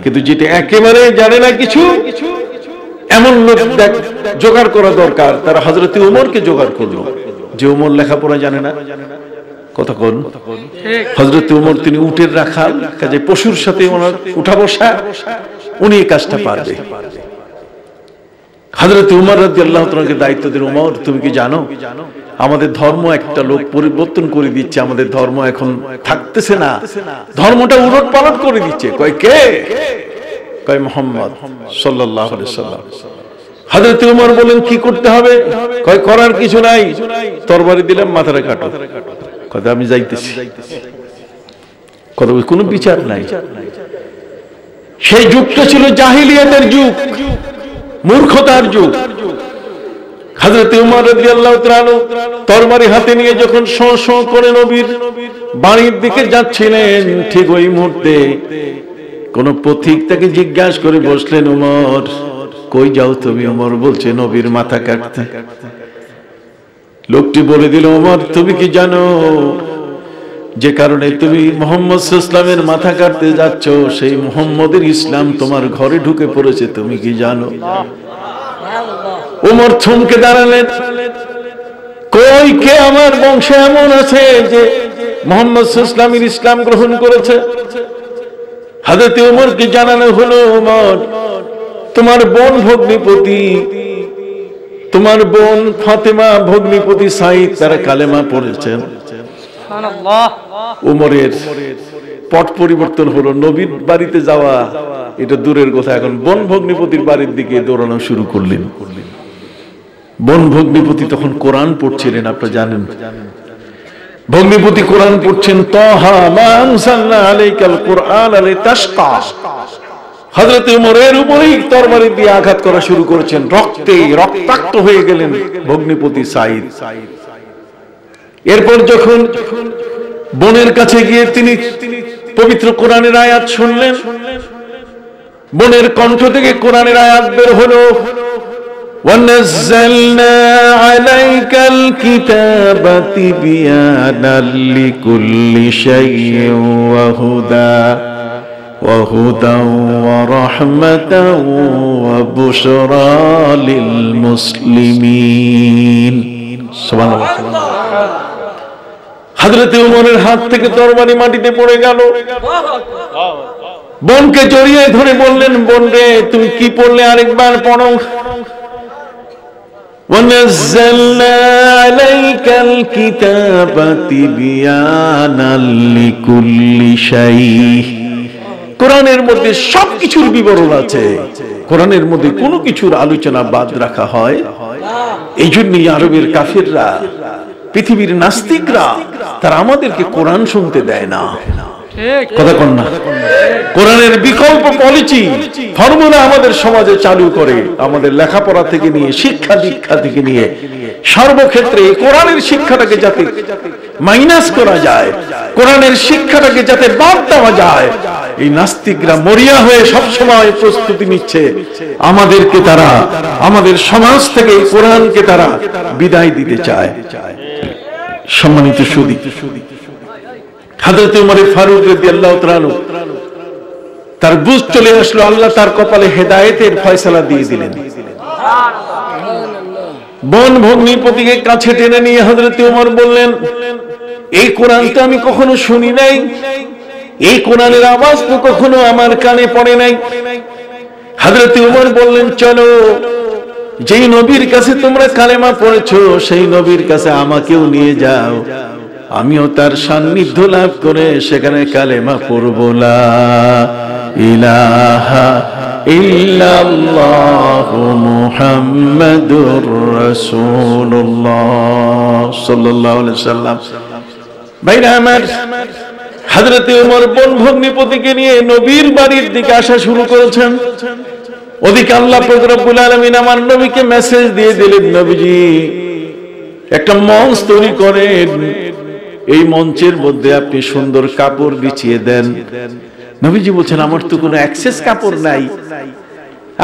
কিন্তু যেটা একেবারে জানে না কিছু, এমন লোক জোগাড় করা দরকার। তারা হযরত উমরকে জোগাড় করলো, যে উমর লেখাপড়া জানে না। কতক্ষণ হযরত উমর তিনি উটের রাখাল, কাজে পশুর সাথে ওনার উঠা বসা, উনি এই কাজটা পারবে। হযরত উমর রাদিয়াল্লাহু তাআলাকে দায়িত্ব দিলেন, উমর তুমি কি জানো আমাদের ধর্ম একটা লোক পরিবর্তন করে দিচ্ছে, আমাদের ধর্ম এখন থাকতেছে না, ধর্মটা উলটপালট করে দিচ্ছে। কয় কে? কয় মুহাম্মদ সাল্লাল্লাহু আলাইহি ওয়াসাল্লাম। হযরত উমর বলেন কি করতে হবে? কয় করার কিছু নাই, তরবারি দিলাম মাথাটা কাটো। কথা আমি যাইতেছি, কথা কোনো বিচার নাই। সেই যুগটা ছিল জাহিলিয়াতের যুগ, মূর্খতার যুগ। হযরত উমর রাদিয়াল্লাহু তাআলা তরবারি হাতে নিয়ে যখন শোঁ শোঁ করে নবীর বাড়ির দিকে যাচ্ছিলেন, ঠিক ওই মুহূর্তে কোন পথিক তাকে জিজ্ঞাসা করে বসলেন, উমর কই যাও তুমি? উমর বলছে নবীর মাথা কাটতে। লোকটি বলে দিল, উমর তুমি কি জানো যে কারণে তুমি মুহাম্মদ সাল্লাল্লাহু আলাইহি ওয়াসাল্লামের মাথা কাটতে যাচ্ছ, সেই মুহাম্মদের ইসলাম তোমার ঘরে ঢুকে পড়েছে, তুমি কি জানো? উমর থমকে দাঁড়ালেন। কই কে আমার বংশে এমন আছে যে মুহাম্মদ সাল্লাল্লাহু আলাইহি ওয়াসাল্লামের ইসলাম গ্রহণ করেছে? হযরত উমরকে জানানো হলো, উমর তোমার বোন ভগ্নিপতি, তোমার বোন ফাতেমা ভগ্নিপতি সাইদ তারা কালেমা পড়েছেন। সুবহানাল্লাহ। উমরের পট পরিবর্তন হলো, নবীর বাড়িতে যাওয়া এটা দূরের কথা, এখন বোন ভগ্নিপতির বাড়ির দিকে দৌড়ানো শুরু করলেন। বোন ভগ্নিপতি তখন কোরআন পড়ছিলেন, আপনারা জানেন ভগ্নিপতি কোরআন পড়ছেন, তাহা মা আনজালনা আলাইকাল কুরআন লিতাশকা। হযরত উমরের উপরেই তরবারি দিয়ে আঘাত করা শুরু করেছেন, রক্তে রক্তাক্ত হয়ে গেলেন ভগ্নিপতি সাইদ। এরপর যখন বোনের কাছে গিয়ে তিনি পবিত্র কোরআনের আয়াত শুনলেন, বোনের কণ্ঠ থেকে কোরআনের আয়াত বের হলো, وَنَزَّلْنَا عَلَيْكَ الْكِتَابَ تِبْيَانًا لِكُلِّ شَيْءٍ وَهُدًى وَرَحْمَةً وَبُشْرَى لِلْمُسْلِمِينَ। সুবহানাল্লাহ। হযরত উমরের হাত থেকে তরবারি মাটিতে পড়ে গেল। বোনকে জড়িয়ে ধরে বললেন, বোন রে তুমি কি পড়লে আরেকবার পড়ো। وَنَزَّلْنَا عَلَيْكَ الْكِتَابَ تِبْيَانًا لِكُلِّ شَيْءٍ। কোরআনের মধ্যে সবকিছুর বিবরণ আছে, কোরআনের মধ্যে কোনো কিছুর আলোচনা বাদ রাখা হয়। এই জন্যই আরবের কাফিররা, পৃথিবীর নাস্তিকরা, তারা আমাদেরকে কোরআন শুনতে দেয় না। কথা কন না। কোরআনের বিকল্প পলিসি ফর্মুলা আমাদের সমাজে চালু করে, আমাদের লেখাপড়া থেকে নিয়ে শিক্ষা দীক্ষা থেকে নিয়ে সর্বক্ষেত্রে কোরআনের শিক্ষাটাকে যাতে মাইনাস করা যায়, কোরআনের শিক্ষাটাকে যাতে বাদ দেওয়া যায়, এই নাস্তিকরা মরিয়া হয়ে সবসময় প্রস্তুতি নিচ্ছে আমাদেরকে, তারা আমাদের সমাজ থেকে কোরআনকে তারা বিদায় দিতে চায়। সম্মানিত সুধী, হযরত উমর ফারুক রাদিয়াল্লাহু তাআলা তার বুঝ চলে আসলো, আল্লাহ তার কপালে হেদায়েতের ফয়সালা দিয়ে দিলেন। বোন ভগ্নিপতিকে কাছে টেনে নিয়ে হযরত উমর বললেন, এই কোরআন তো আমি কখনো শুনি নাই, এই কোরআনের আওয়াজ তো কখনো আমার কানে পড়ে নাই। হযরত উমর বললেন, চলো যেই নবীর কাছে তোমরা কালেমা পড়েছো সেই নবীর কাছে আমাকেও নিয়ে যাও, আমিও তার সান্নিধ্য লাভ করে সেখানে কালেমা পড়ব, লা ইলাহা ইল্লাল্লাহু মুহাম্মাদুর রাসূলুল্লাহ সাল্লাল্লাহু আলাইহি ওয়াসাল্লাম। ভাইরা আমার, হযরত ওমর বোন ভগ্নিপতিকে নিয়ে নবীর বাড়ির দিকে আসা শুরু করেছেন। ওদিকে আল্লাহ পাক রব্বুল আলামিন আমার নবীকে মেসেজ দিয়ে দিলেন, নবীজি একটা মঞ্চ তৈরি করেন, এই মঞ্চের মধ্যে আপনি সুন্দর কাপড় বিছিয়ে দেন। নবীজি বলছেন, আমার তো কোনো অ্যাক্সেস কাপড় নাই,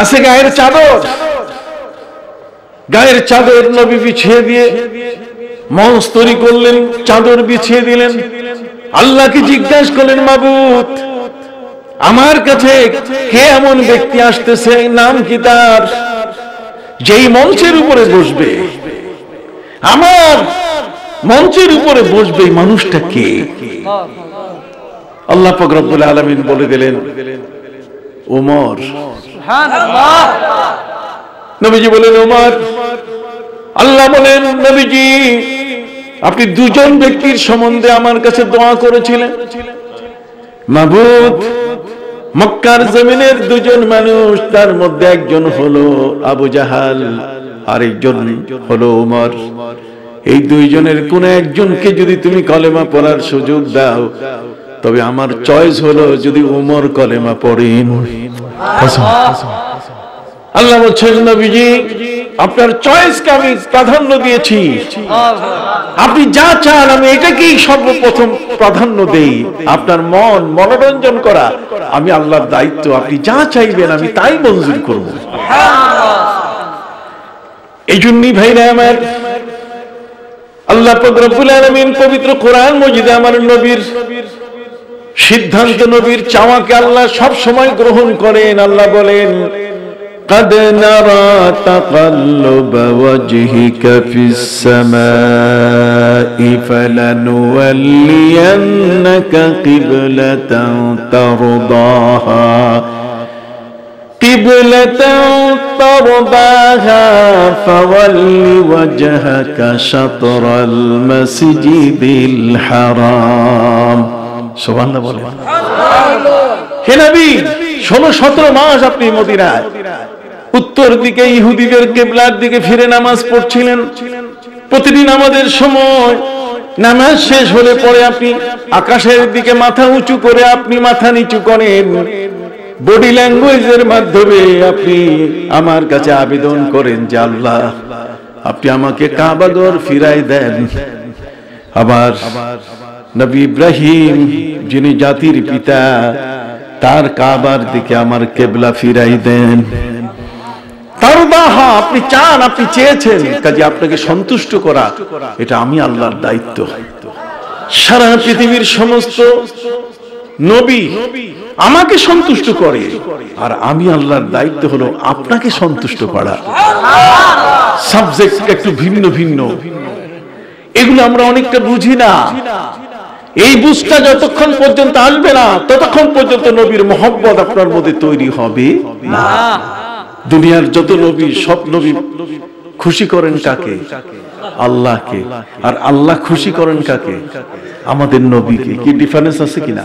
আছে গায়ের চাদর। গায়ের চাদর নবী বিছিয়ে দিয়ে মঞ্চ তৈরি করলেন, চাদর বিছিয়ে দিলেন। আল্লাহকে জিজ্ঞাসা করলেন, মাবুদ আমার কাছে কে এমন ব্যক্তি আসতেছে, নাম কি তার, যেই মঞ্চের উপরে বসবে, আমার মঞ্চের উপরে বসবে, এই মানুষটা কে? আল্লাহ পাক রব্বুল আলামিন বলে দিলেন, ওমর। সুবহানাল্লাহ। নবীজি বলেন, ওমর। আল্লাহ বলেন, নবীজি আপনি দুজন ব্যক্তির সম্বন্ধে আমার কাছে দোয়া করেছিলেন। মাবুদ মক্কার জমিনের দুজন মানুষ, তার মধ্যে একজন হলো আবু জাহাল, আরেকজন হলো ওমর। এই দুইজনের কোন একজনকে যদি তুমি কলেমা পড়ার সুযোগ দাও, তবে আমার চয়েস হলো যদি ওমর কলেমা পড়েন। আল্লাহ বলছেন, নবীজি আপনার চয়েসকে আমি প্রাধান্য দিয়েছি, আপনি যা চান আমি এটাকেই সর্বপ্রথম প্রাধান্য দেই। আপনার মন মনোরঞ্জন করা আমি আল্লাহর দায়িত্ব, আপনি যা চাইবেন আমি তাই মঞ্জুর করব। এই জন্যই ভাইরা আমার, আল্লাহ পাক রব্বুল আলামিন পবিত্র কোরআন মাজিদে আমার নবীর সিদ্ধান্ত, নবীর চাওয়াকে আল্লাহ সব সময় গ্রহণ করেন। আল্লাহ বলেন, قد نرى تقلب وجهك في السماء فلنولينك قبلة ترضاها فول وجهك شطر المسجد الحرام। সুবহানাল্লাহ বলেন। হে নবী 16-17 মাস আপনি মদিনায় উত্তর দিকে ইহুদিদের কিবলার দিকে ফিরে নামাজ পড়ছিলেন। প্রতিদিন আমাদের সময় নামাজ শেষ হলে পরে আপনি আকাশের দিকে মাথা উঁচু করে আপনি মাথা নিচু করেন, বডি ল্যাঙ্গুয়েজের মাধ্যমে আপনি আমার কাছে আবেদন করেন যে আল্লাহ আপনি আমাকে কাবা ঘর ফিরাই দেন। আবার নবী ইব্রাহিম যিনি জাতির পিতা, তার কাবার দিকে আমার কিবলা ফিরাই দেন। তারদাহা আপনি চান, আপনি চেয়েছেন, কাজে আপনাকে সন্তুষ্ট করা এটা আমি আল্লাহর দায়িত্ব। সারা পৃথিবীর সমস্ত নবী আমাকে সন্তুষ্ট করে, আর আমি আল্লাহর দায়িত্ব হলো আপনাকে সন্তুষ্ট করা। সাবজেক্ট একটু ভিন্ন ভিন্ন, এগুলো আমরা অনেকটা বুঝি না। এই বুঝটা যতক্ষণ পর্যন্ত আসবে না, ততক্ষণ পর্যন্ত নবীর মহব্বত আপনার মধ্যে তৈরি হবে না। দুনিয়ার যত নবী, সব নবী খুশি করেন কাকে? আল্লাহকে। আর আল্লাহ খুশি করেন কাকে? আমাদের নবীকে। কি ডিফারেন্স আছে কিনা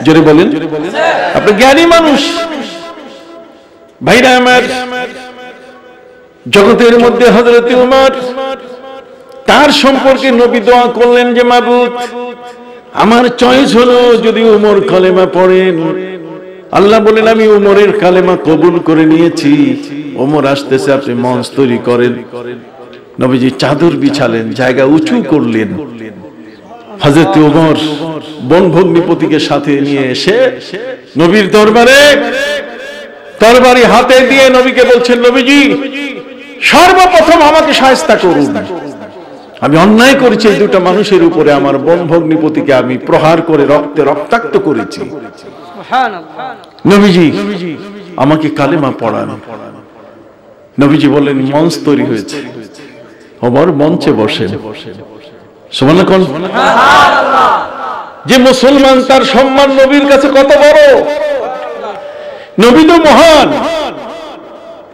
জোরে বলেন। আপনি জ্ঞানী মানুষ ভাইরা আমার। জগতের মধ্যে হযরত উমর, তার সম্পর্কে নবী দোয়া করলেন যে মাবুদ আমার চয়েস হলো যদি উমর কালেমা পড়েন। আল্লাহ বলেন, আমি উমরের কালেমা কবুল করে নিয়েছি। উমর আসতেছে, আপনি মঞ্চ তৈরি করেন। নবীজি চাদর বিছালেন, জায়গা উঁচু করলেন। হযরত উমর বনভগ্নিপতিকে সাথে নিয়ে এসে নবীর দরবারে তরবারি হাতে দিয়ে নবীকে বলছেন, নবীজি সর্বপ্রথম আমাকে শায়েস্তা করুন। আমি অন্যায় করেছি এই দুটো মানুষের উপরে, আমার বনভগ্নিপতিকে আমি প্রহার করে রক্তে রক্তাক্ত করেছি। নবীজি আমাকে কালেমা পড়ান। নবীজি বলেন, মঞ্চ তৈরি হয়েছে, ওমর মঞ্চে বসেন। সুবহানাল্লাহ। যে মুসলমান তার সম্মান নবীর কাছে কত বড়। নবী তো মহান,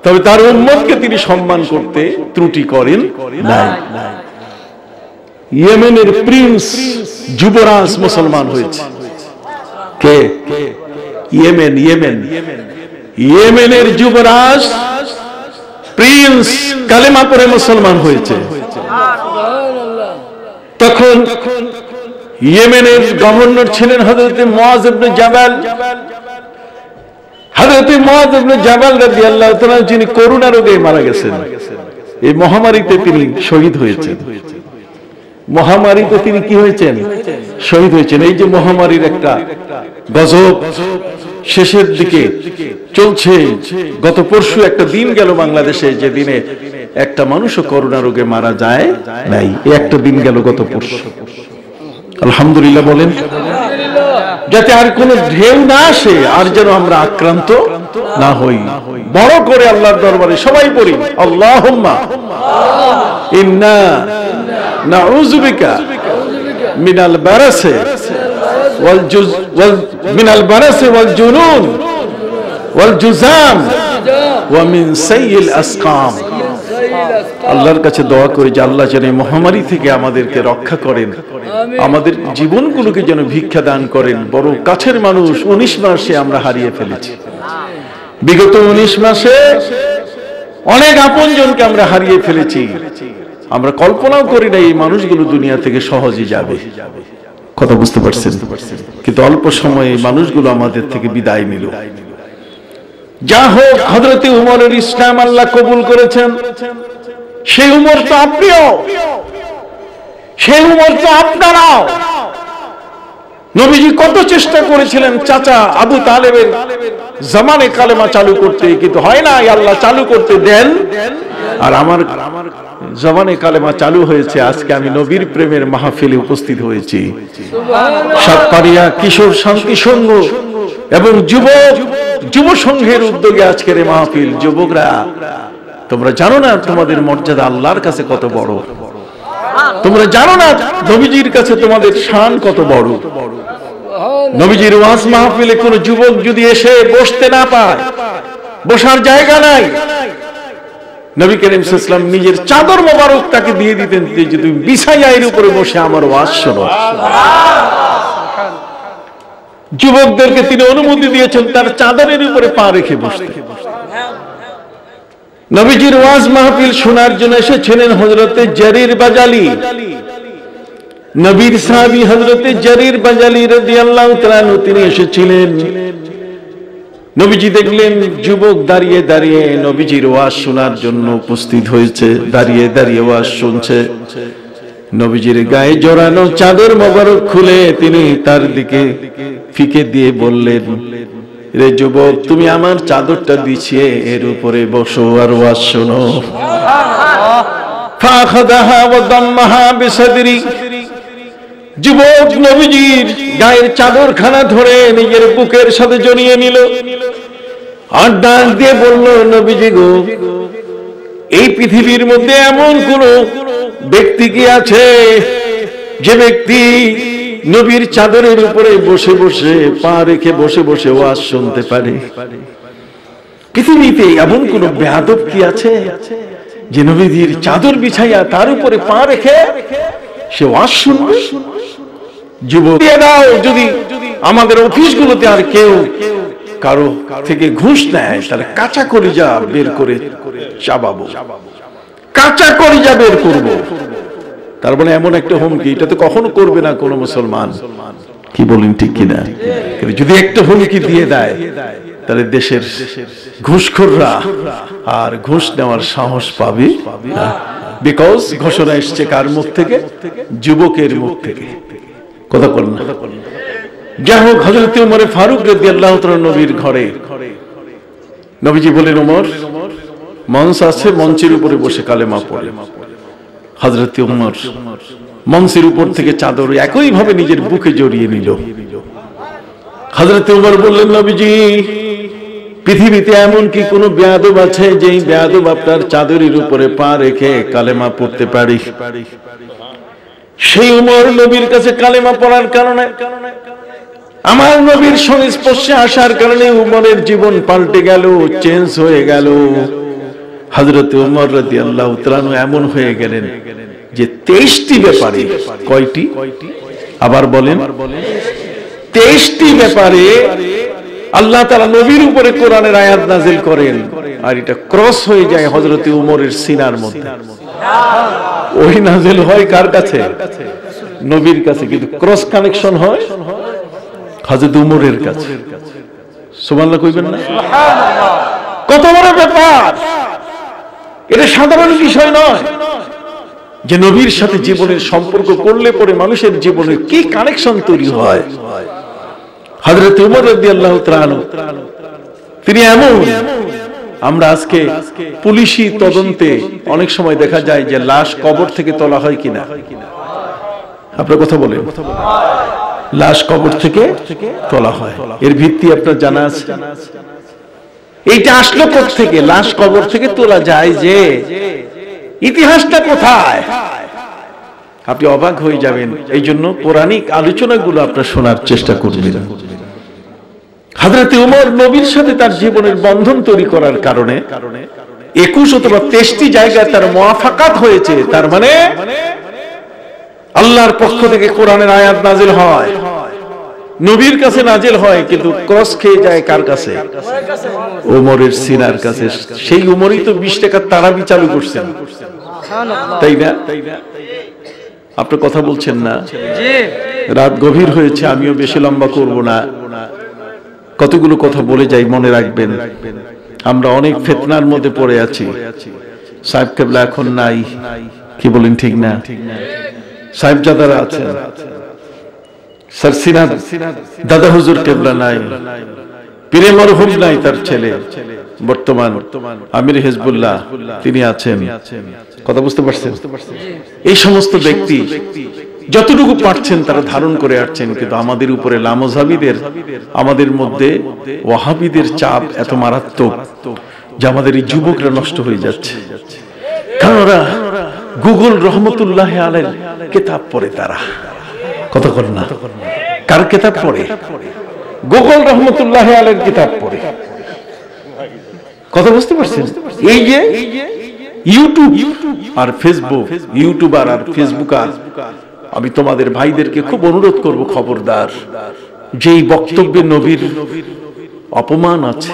তবে তার উম্মতকে তিনি সম্মান করতে ত্রুটি করেন নাই। ইয়েমেনের প্রিন্স যুবরাজ মুসলমান হয়েছে। কে? ইয়েমেন। ইয়েমেনের যুবরাজ প্রিন্স কালেমা পড়ে মুসলমান হয়েছে। তখন ইয়েমেনের গভর্নর ছিলেন হযরত মুআজ ইবনে জাবাল। হযরত মুআয ইবনে জাবাল রাদিয়াল্লাহু তাআলা যিনি করোনা রোগে মারা গেছেন, এই মহামারীতে তিনি শহীদ হয়েছেন। মহামারীতে তিনি কি হয়েছেন? শহীদ হয়েছেন। এই যে মহামারীর একটা গজব শেষের দিকে চলছে, গত পরশু একটা দিন গেল বাংলাদেশে যে দিনে একটা মানুষও করোনা রোগে মারা যায় নাই। এই একটা দিন গেল গত পরশু। আলহামদুলিল্লাহ বলেন, যাতে আর কোন ঢেউ না আসে, আর যেন আমরা আক্রান্ত না হই। বড় করে আল্লাহর দরবারে সবাই পড়ি আল্লাহুম্মা ইন্না নাউযু বিকা মিনাল বারাসি ওয়াল জুনুন ওয়াল জুযাম ওয়া মিন সাইয়্যিল আসকাম। আল্লাহর কাছে দোয়া করি যে আল্লাহ যেন এই মহামারী থেকে আমাদেরকে রক্ষা করেন, আমাদের জীবনগুলোকে যেন ভিক্ষা দান করেন। বড় কাছের মানুষ 19 মাসে আমরা হারিয়ে ফেলেছি। বিগত 19 মাসে অনেক আপনজনকে আমরা হারিয়ে ফেলেছি। আমরা কল্পনাও করি না এই মানুষগুলো দুনিয়া থেকে সহজে যাবে। কথা বুঝতে পারছেন? কিন্তু অল্প সময়ে মানুষগুলো আমাদের থেকে বিদায় নিল। যা হোক, হযরত উমরের ইসলাম আল্লাহ কবুল করেছেন। সেই উমর তো আপনিও, সেই উমর তো আপনারাও। নবীজি কত চেষ্টা করেছিলেন চাচা আবু তালেবের জামানে কালেমা চালু করতে, কিন্তু হয় না। আল্লাহ চালু করতে দেন, আর আমার জামানে কালেমা চালু হয়েছে। আজকে আমি নবীর প্রেমের মাহফিলে উপস্থিত হয়েছি। সাতপাড়িয়া কিশোর শান্তি সংঘ এবং যুব সংঘের উদ্যোগে আজকের এই মাহফিল। যুবকরা, তোমরা জানো না তোমাদের মর্যাদা আল্লাহর কাছে কত বড়? তোমরা জানো না নবীজির কাছে তোমাদের শান কত বড়? নবীজির ওয়াজ মাহফিলে কোন যুবক যদি এসে বসতে না পায়, বসার জায়গা নাই, নবী করিম সাল্লাল্লাহু আলাইহি ওয়াসাল্লাম নিজের চাদর মোবারক তাকে দিয়ে দিতেন যে তুমি বিছাইয়া এর উপরে বসে আমার ওয়াজ শোনো। যুবকদেরকে তিনি অনুমতি দিয়েছেন তার চাদরের উপরে পা রেখে বসতে। নবীজির ওয়াজ মাহফিল শোনার জন্য এসেছিলেন হযরতে জারির বাজালি, নবীর সাহাবী হযরতে জারির বাজালি রাদিয়াল্লাহু তাআলা আনহু। তিনি এসেছিলেন। নবীজি দেখলেন যুবক দাঁড়িয়ে দাঁড়িয়ে নবীজির ওয়াজ শোনার জন্য উপস্থিত হয়েছে, দাঁড়িয়ে দাঁড়িয়ে ওয়াজ শুনছে। নবীজির গায়ে জড়ানো চাদর মোবারক খুলে তিনি তার দিকে ফিকে দিয়ে বললেন, রে যুবক, তুমি আমার চাদরটা বিছিয়ে এর উপরে বসো আর ওয়াজ শোনো। ফাখাদাহা ওয়া দাম্মাহা বিসাদরি। যুবক নবীজির গায়ের চাদরখানা ধরে নিজের বুকের সাথে জড়িয়ে নিল, আর ডাক দিয়ে বলল, নবীজি গো, এই পৃথিবীর মধ্যে এমন কোন ব্যক্তি কি আছে যে ব্যক্তি নবীর চাদরের উপরে বসে বসে পা রেখে বসে বসে ওয়াজ শুনতে পারে? পৃথিবীতে এমন কোন বেয়াদব কি আছে যে নবীজির চাদর বিছাইয়া তার উপরে পা রেখে সে ওয়াজ শুনবে? যুবক দাও, যদি আমাদের অফিসগুলোতে আর কেউ কারো থেকে ঘুষ নেয় তাহলে কাঁচা কলিজা বের করে চাবাবো, কাঁচা কলিজা বের করব। তার মানে এমন একটা হুমকি, এটা তো কখনো করবে না কোনো মুসলমান। কি বলেন ঠিক কিনা? যদি একটা হুমকি দিয়ে দেয় তাহলে দেশের ঘুষখোররা আর ঘুষ নেওয়ার সাহস পাবে, বিকজ ঘোষণা এসছে কার মুখ থেকে? যুবকের মুখ থেকে। কথা বল না। যাই হোক, হযরত ওমর ফারুক রাদিয়াল্লাহু তাআলা নবীর ঘরে, নবীজি বলেন, ওমর মঞ্চ আছে, মঞ্চের উপরে বসে কালেমা পড়ে। হযরত ওমর মঞ্চের উপর থেকে চাদর একই ভাবে নিজের বুকে জড়িয়ে নিল। হযরত ওমর বললেন, নবীজি, পৃথিবীতে এমন কি কোন বেয়াদব আছে যেই বেয়াদব আপনার চাদরের উপরে পা রেখে কালেমা পড়তে পারি? সেই উমর নবীর কাছে কালেমা পড়ার কারণে, আমার নবীর সংস্পর্শে আসার কারণে উমরের জীবন পাল্টে গেল, চেঞ্জ হয়ে গেল। হযরত ওমর রাদিয়াল্লাহু তাআলা এমন হয়ে গেলেন যে 23টি ব্যাপারে, কয়টি? আবার বলেন, 23টি ব্যাপারে আল্লাহ তাআলা নবীর উপরে কোরআনের আয়াত নাযিল করেন, আর এটা ক্রস হয়ে যায় হযরত উমরের সিনার মধ্যে। ওই নাযিল হয় কার কাছে? নবীর কাছে, কিন্তু ক্রস কানেকশন হয় হযরত উমরের কাছে। সুবহানাল্লাহ কইবেন না? কত বড় ব্যাপার! এটা সাধারণ বিষয় নয় যে নবীর সাথে জীবনের সম্পর্ক করলে পরে মানুষের জীবনের কি কানেকশন তৈরি হয়। হযরত ওমর রাদিয়াল্লাহু তাআলা তিনি এমন, আমরা আজকে পুলিশি তদন্তে অনেক সময় দেখা যায় যে লাশ কবর থেকে তোলা হয় কিনা, আপনার কথা বলেন, লাশ কবর থেকে তোলা হয়, এর ভিত্তি আপনার জানা আছে? এইটা আসলো কোথা থেকে? লাশ কবর থেকে তোলা যায় যে, ইতিহাসটা কোথায়? আপনি অবাক হয়ে যাবেন। এই জন্য পৌরাণিক আলোচনাগুলো আপনার শোনার চেষ্টা করবেন। হযরত ওমর নবীর সাথে তার জীবনের বন্ধন তৈরি করার কারণে 21 অথবা 23টি জায়গায় তার মুআফাকাত হয়েছে। তার মানে আল্লাহর পক্ষ থেকে কোরআনের আয়াত নাজিল হয়, নবীর কাছে নাজিল হয়, কিন্তু ক্রস খেয়ে যায় কার কাছে? ওমরের সিনার কাছে। সেই ওমরই তো 20 টাকার তারাবি চালু করছেন, তাই না? আপনি কথা বলছেন না? রাত গভীর হয়েছে, আমিও বেশি লম্বা করব না, কতগুলো কথা বলে যাই, মনে রাখবেন। আমরা অনেক ফিতনার মধ্যে পড়ে আছি। সাহেব কেবলা এখন নাই, কি বলেন ঠিক না? সাহেবজাদারা আছেন, সরসিনা দাদা হুজুর কেবলা নাই, পীরে মরহুম নাই, তার ছেলে বর্তমান আমির হিজবুল্লাহ তিনি আছেন। কথা বুঝতে পারছেন? এই সমস্ত ব্যক্তি যতটুকু পারছেন তারা ধারণ করে আসছেন, কিন্তু আমাদের উপরে লামজাবিদের, আমাদের মধ্যে ওয়াহাবিদের চাপ এত মারাত্মক যে আমাদের এই যুবকরা নষ্ট হয়ে যাচ্ছে। কারণ ওরা গুগল রহমতুল্লাহ আলাইহির কিতাব পড়ে, তারা কথা বলেন না, কার কিতাব পড়ে? গুগল রহমতুল্লাহ আলাইহির কিতাব পড়ে। কথা বুঝতে পারছেন? এই যে ইউটিউব আর ফেসবুক, ইউটিউবার আর ফেসবুকার, আমি তোমাদের ভাইদেরকে খুব অনুরোধ করব, খবরদার, যেই বক্তব্যে নবীর অপমান আছে,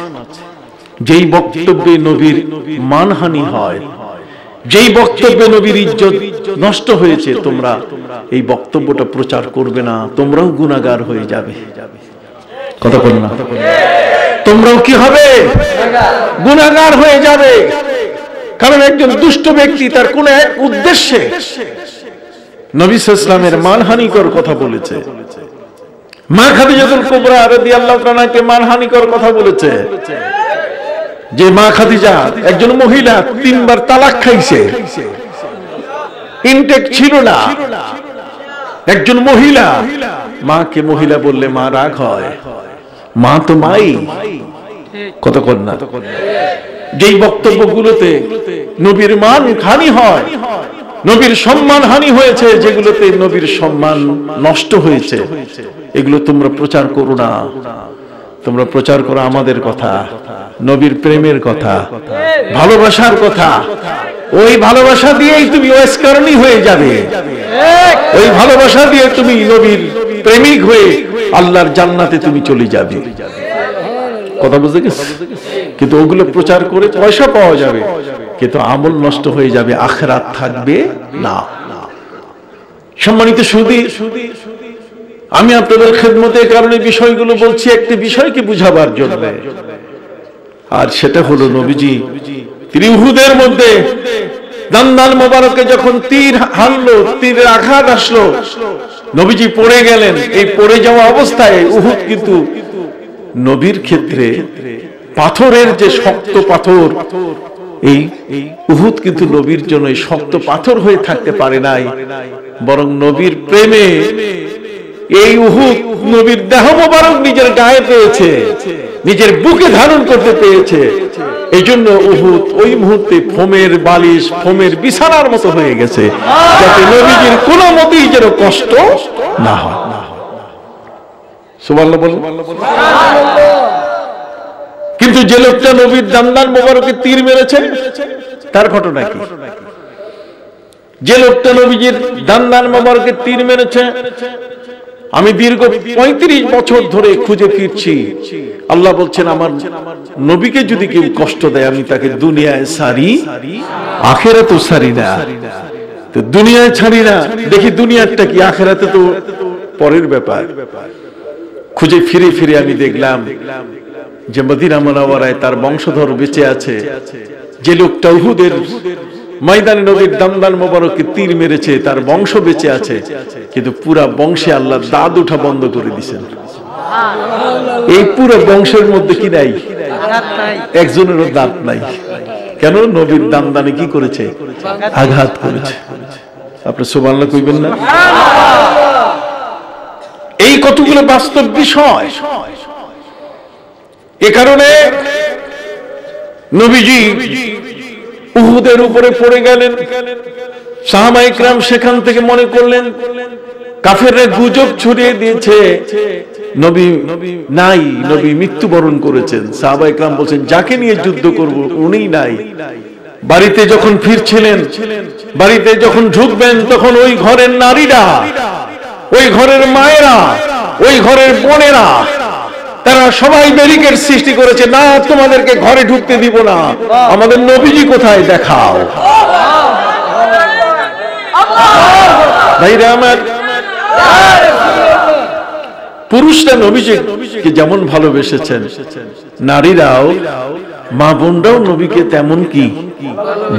যেই বক্তব্যে নবীর মানহানি হয়, যেই বক্তব্যে নবীর ইজ্জত নষ্ট হয়েছে, তোমরা এই বক্তব্যটা প্রচার করবে না, তোমরাও গুনাহগার হয়ে যাবে। কথা বল না, তোমরাও কি হবে? গুনাহগার হয়ে যাবে। কারণ একজন দুষ্ট ব্যক্তি তার কোন এক উদ্দেশ্যে নবী সাল্লাল্লাহু আলাইহি ওয়াসাল্লামের মানহানিকর কথা বলেছে, মা খাদিজাতুল কুবরা রাদিয়াল্লাহু তাআলাকে মানহানিকর কথা বলেছে। যে মা খাদিজা একজন মহিলা 3 বার তালাক খাইছে, ইনটেক ছিল না। একজন মহিলা, মাকে মহিলা বললে মা রাগ হয়, মা তো মাই, কত কন্যা। যেই বক্তব্যগুলোতে নবীর মান হানি হয়, নবীর সম্মান হানি হয়েছে, যেগুলোতে নবীর সম্মান নষ্ট হয়েছে, এগুলো তোমরা প্রচার করো না। তোমরা প্রচার করো আমাদের কথা, নবীর প্রেমের কথা, ভালোবাসার কথা। ওই ভালোবাসা দিয়েই তুমি ওয়াসকারণী হয়ে যাবে, ওই ভালোবাসা দিয়ে তুমি নবীর প্রেমিক হয়ে আল্লাহর জান্নাতে তুমি চলে যাবে। কথা বুঝতে গেছে? কিন্তু ওগুলো প্রচার করে পয়সা পাওয়া যাবে, কিন্তু আমল নষ্ট হয়ে যাবে, আখিরাত থাকবে না। সম্মানিত সুধী, আমি আপনাদের খেদমতের কারণে বিষয়গুলো বলছি একটি বিষয়কে বুঝাবার জন্য, আর সেটা হলো নবীজি তিনি উহুদের মধ্যে দান্দাল মোবারকে যখন তীর হানলো, তীরের আঘাত আসলো, নবীজি পড়ে গেলেন। এই পড়ে যাওয়া অবস্থায় উহুদ কিন্তু নবীর ক্ষেত্রে পাথরের যে শক্ত পাথর, এই উহুদ কিন্তু নবীর জন্য শক্ত পাথর হয়ে থাকতে পারে নাই, বরং নবীর প্রেমে এই উহুদ নবীর দেহ মোবারক নিজের গায়ে পেয়েছে, নিজের বুকে ধারণ করতে পেরেছে। এই জন্য উহুদ ওই মুহূর্তে ফোমের বালিশ, ফোমের বিছানার মতো হয়ে গেছে, যাতে নবীজির কোনো মতেই যেন কষ্ট না হয়। সুবহানাল্লাহ বলুন। কিন্তু যে লোকটা নবীর দান্দান মোবারকে তীর মেরেছে, তার ঘটনা কি? যে লোকটা নবীজির দান্দান মোবারকে তীর মেরেছে, আমি দীর্ঘ 35 বছর ধরে খুঁজে ফিরছি। আল্লাহ বলছেন, আমার নবীকে যদি কেউ কষ্ট দেয়, আমি তাকে দুনিয়ায় ছাড়ি, আখিরাতেও ছাড়ি না। তো দুনিয়ায় ছাড়ি না, দেখি দুনিয়াটা কি, আখিরাতে তো পরের ব্যাপার। খুঁজে ফিরে ফিরে আমি দেখলাম যে মদিনা মুনাওয়ারায় তার বংশধর বেঁচে আছে, যে লোকটা উহুদের ময়দানে নবীর দান্দান মোবারকে তীর মেরেছে, তার বংশ বেঁচে আছে, কিন্তু পুরা বংশে আল্লাহ দাঁত উঠা বন্ধ করে দিয়েছেন। এই পুরো বংশের মধ্যে কি নাই? একজনেরও দাঁত নাই। কেন? নবীর দান্দানে কি করেছে? আঘাত করেছে। আপনি সুবহানাল্লাহ কইবেন না? এই কতগুলো বাস্তব বিষয়। এ কারণে নবীজি উহুদের উপরে পড়ে গেলেন। সাহাবায়ে কেরাম সেখান থেকে মনে করলেন কাফেররা গুজব ছড়িয়ে দিয়েছে নবী নাই, নবী মৃত্যুবরণ করেছেন। সাহাবায়ে কেরাম বলছেন যাকে নিয়ে যুদ্ধ করব উনিই নাই। বাড়িতে যখন ফিরছিলেন, বাড়িতে যখন ঢুকবেন, তখন ওই ঘরের নারীরা, ওই ঘরের মায়েরা, ওই ঘরের বোনেরা, তারা সবাই ব্যারিকেড সৃষ্টি করেছে, না তোমাদেরকে ঘরে ঢুকতে দিব না, আমাদের নবীজি কোথায় দেখাও। ভাইরা আমার, পুরুষরা নবীজিকে যেমন ভালোবেসেছেন, নারীরাও, মা বোনরাও নবীকে তেমন কি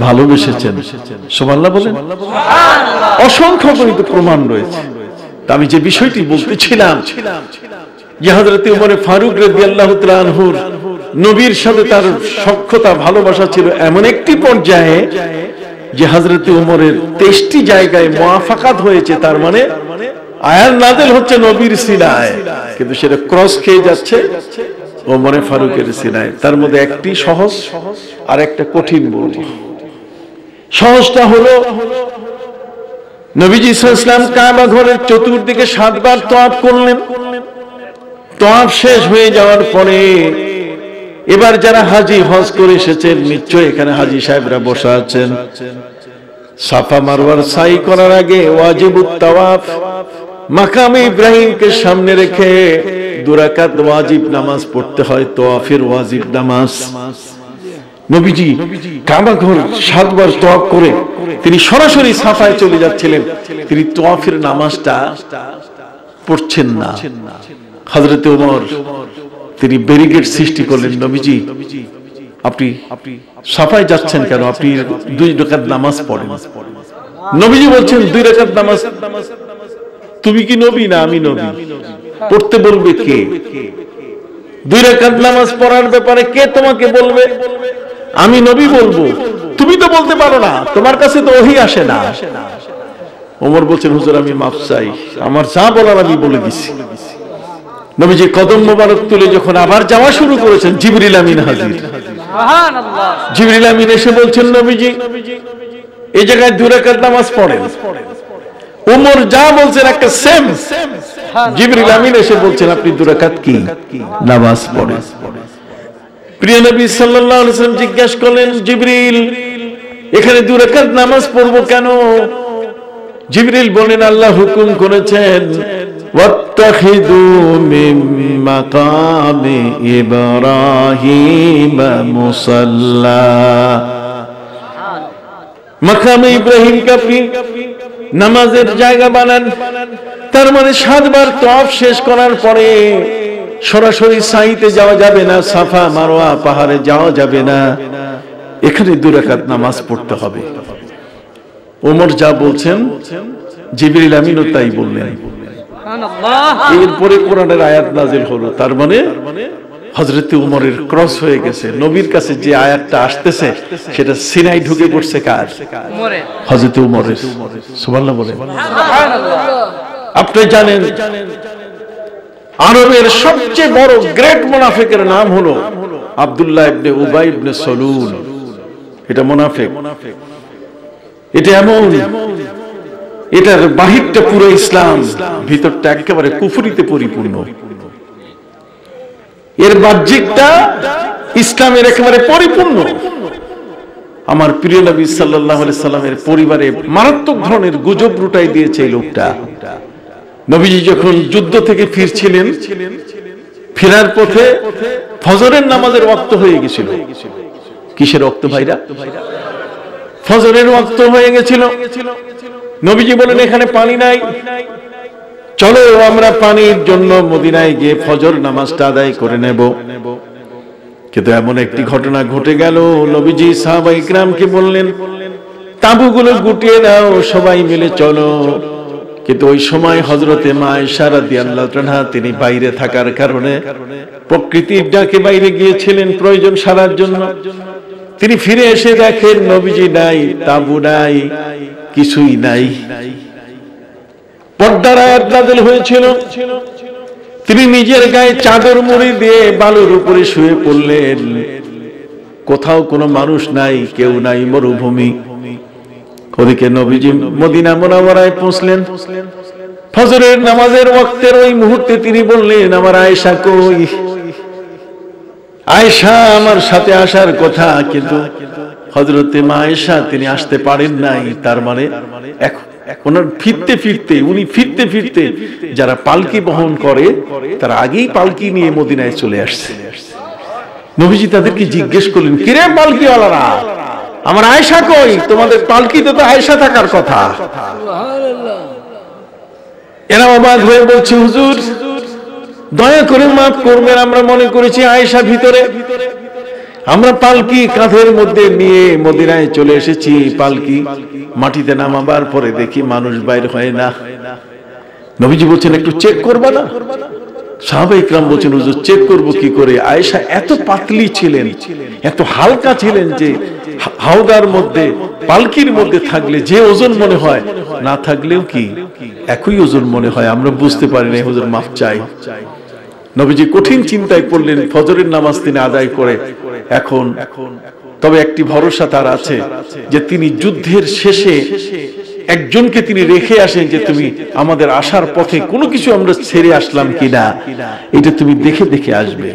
ভালোবেসেছেন। সুবহানাল্লাহ বলেন। অসংখ্য গণিত প্রমাণ রয়েছে। আমি যে বিষয়টি বলতেছিলাম যে হযরত ওমর ফারুক রাদিয়াল্লাহু তাআলা আনহুর নবীর সাথে তার সখ্যতা ভালোবাসা ছিল এমন একটি পর্যায়ে যে হযরত ওমরের 23টি জায়গায় মুআফাকাত হয়েছে। তার মানে আয়াত নাযিল হচ্ছে নবীর সিনায়, কিন্তু সেটা ক্রস খেয়ে যাচ্ছে ওমর ফারুকের সিনায়। তার মধ্যে একটি সহজ আর একটা কঠিন বলবো। সহজটা হলো নবীজি সাল্লাল্লাহু আলাইহি ওয়াসাল্লাম কাবা ঘরের চতুর্দিকে 7 বার তওয়াফ করলেন। তওয়াফ শেষ হয়ে যাওয়ার পরে এবার যারা হাজী হজ করে এসেছেন, নিশ্চয় এখানে হাজী সাহেবরা বসা আছেন, সাফা মারওয়ার সাই করার আগে ওয়াজিবুত তাওয়াফ মাকামে ইব্রাহিমকে সামনে রেখে 2 রাকাত ওয়াজিব নামাজ পড়তে হয়, তাওয়াফের ওয়াজিব নামাজ। নবীজি কাবা ঘর 7 বার তওয়াফ করে তিনি সরাসরি সাফায় চলে যাচ্ছিলেন। তিনি তাওয়াফের নামাজটা পড়ছেন না। হযরত ওমর তিনি ব্যারিকেড সৃষ্টি করলেন, নবীজি আপনি সাফায় যাচ্ছেন কেন? আপনি 2 রাকাত নামাজ পড়েন। নবীজি বলছেন 2 রাকাত নামাজ, তুমি কি নবী না আমি নবী? পড়তে বলবে কে? 2 রাকাত নামাজ পড়ার ব্যাপারে কে তোমাকে বলবে? আমি নবী বলবো, তুমি তো বলতে পারো না, তোমার কাছে তো ওহী আসে না। ওমর বলছেন হুজুর আমি মাফ চাই, আমার যা বলার আমি বলে দিছি। নবীজি কদম মোবারক তুলে যখন আবার যাওয়া শুরু করেছেন, জিবরিল আমিন হাজির। সুবহানাল্লাহ। জিবরিল আমিন এসে বলছেন নবীজি এই জায়গায় 2 রাকাত নামাজ পড়েন। ওমর যা বলছেন একটা সেম। জিবরিল আমিন এসে বলছেন আপনি 2 রাকাত কি নামাজ পড়েন। প্রিয় নবী সাল্লাল্লাহু আলাইহি ওয়াসাল্লাম জিজ্ঞাসা করলেন, জিবরিল এখানে 2 রাকাত নামাজ পড়বো কেন? জিবরিল বলেন আল্লাহ হুকুম করেছেন ওয়াত্তাখিযু মিন মাকামি ইব্রাহিম মুসাল্লা। মাকামে ইব্রাহিমকে আপনি নামাজের জায়গা বানান। তার মানে 7 বার তওয়াফ শেষ করার পরে সরাসরি সাইতে যাওয়া যাবে না, সাফা মারওয়া পাহাড়ে যাওয়া যাবে না, এখানে 2 রাকাত নামাজ পড়তে হবে। ওমর যা বলছেন জিবরিল আমিনও তাই বললেন। এরপরে কোরআনের আয়াত নাযিল হলো। তার মানে হযরত ওমরের ক্রস হয়ে গেছে। নবীর কাছে যে আয়াতটা আসতেছে সেটা সিনাই ঢুকে পড়ছে কার? হযরত ওমরের। সুবহানাল্লাহ বলেন। আপনি জানেন আরবের সবচেয়ে বড় গ্রেট মুনাফিকের নাম হলো আব্দুল্লাহ ইবনে উবাই ইবনে সালুল। এটা মুনাফিক। এটা এমন, এটার বাহিরটা পুরো ইসলাম, ভিতরটা একেবারে কুফরিতে পরিপূর্ণ। এর বাহ্যিকটা ইসলামের একেবারে পরিপূর্ণ। আমার প্রিয় নবী সাল্লাল্লাহু আলাইহি সাল্লামের পরিবারে মারাত্মক ধরনের গুজব রুটাই দিয়েছে এই লোকটা। নবীজি যখন যুদ্ধ থেকে ফিরছিলেন, ফেরার পথে ফজরের নামাজের ওয়াক্ত হয়ে গেছিল। কিসের ওয়াক্ত ভাইরা? ফজরের ওয়াক্ত হয়ে গেছিল। নবীজি বলেন এখানে পানি নাই, চলো আমরা পানির জন্য মদিনায় গিয়ে ফজর নামাজটা আদায় করে নেব। কিন্তু এমন একটি ঘটনা ঘটে গেল, নবীজি সাহাবায়ে ইকরামকে বললেন তাঁবুগুলো গুটিয়ে দাও, সবাই মিলে চলো। কিন্তু ওই সময় হযরতে মা আয়েশা রাদিয়াল্লাহু তাআলা তিনি বাইরে থাকার কারণে প্রকৃতির ডাকে বাইরে গিয়েছিলেন প্রয়োজন সারার জন্য। তিনি ফিরে এসে দেখেন নবীজি নাই, তাঁবু নাই, কিছুই নাই। পর্দার আয়াত নাযিল হয়েছিল। তিনি নিজের গায়ে চাদর মুড়ি দিয়ে বালুর উপরে শুয়ে পড়লেন। কোথাও কোনো মানুষ নাই, কেউ নাই, মরুভূমি। ওদিকে নবীজি মদিনা মুনাওয়ারায় পৌঁছলেন। ফজরের নামাজের ওয়াক্তের ওই মুহূর্তে তিনি বললেন, আমার আয়েশা কই? আয়েশা আমার সাথে আসার কথা, কিন্তু হযরতে মা আয়েশা তিনি আসতে পারেন নাই। তার মানে ওনার উনি ফিরতে ফিরতে যারা পালকি বহন করে তারা আগেই পালকি নিয়ে মদিনায় চলে আসছে। নবীজি তাদেরকে জিজ্ঞেস করলেন, কিরে পালকিওয়ালারা, আমার আয়েশা কই? তোমাদের পালকিতে তো আয়েশা থাকার কথা। এরা অবাক হয়ে বলছে, হুজুর দয়া করে মাফ করবেন, আমরা মনে করেছি আয়েশা ভিতরে। আমরা পালকি কাঁধের মধ্যে নিয়ে মদিনায় চলে এসেছি। পালকি মাটিতে নামাবার পরে দেখি মানুষ বাইর হয় না। নবীজি বলছেন, একটু চেক করবা না? সাহাবায়ে ইকরাম বলছেন, হুজুর চেক করব কি করে? আয়েশা এত পাতলি ছিলেন, এত হালকা ছিলেন যে হাওদার মধ্যে পালকির মধ্যে থাকলে যে ওজন মনে হয়, না থাকলেও কি একই ওজন মনে হয়। আমরা বুঝতে পারি না, হুজুর মাফ চাই। নবীজি কঠিন চিন্তায় পড়লেন। ফজরের নামাজ তিনি আদায় করে এখন তবে একটি ভরসা তার আছে যে তিনি যুদ্ধের শেষে একজনকে তিনি রেখে আসেন যে তুমি আমাদের আসার পথে কোনো কিছু আমরা ছেড়ে আসলাম কিনা এটা তুমি দেখে দেখে আসবে।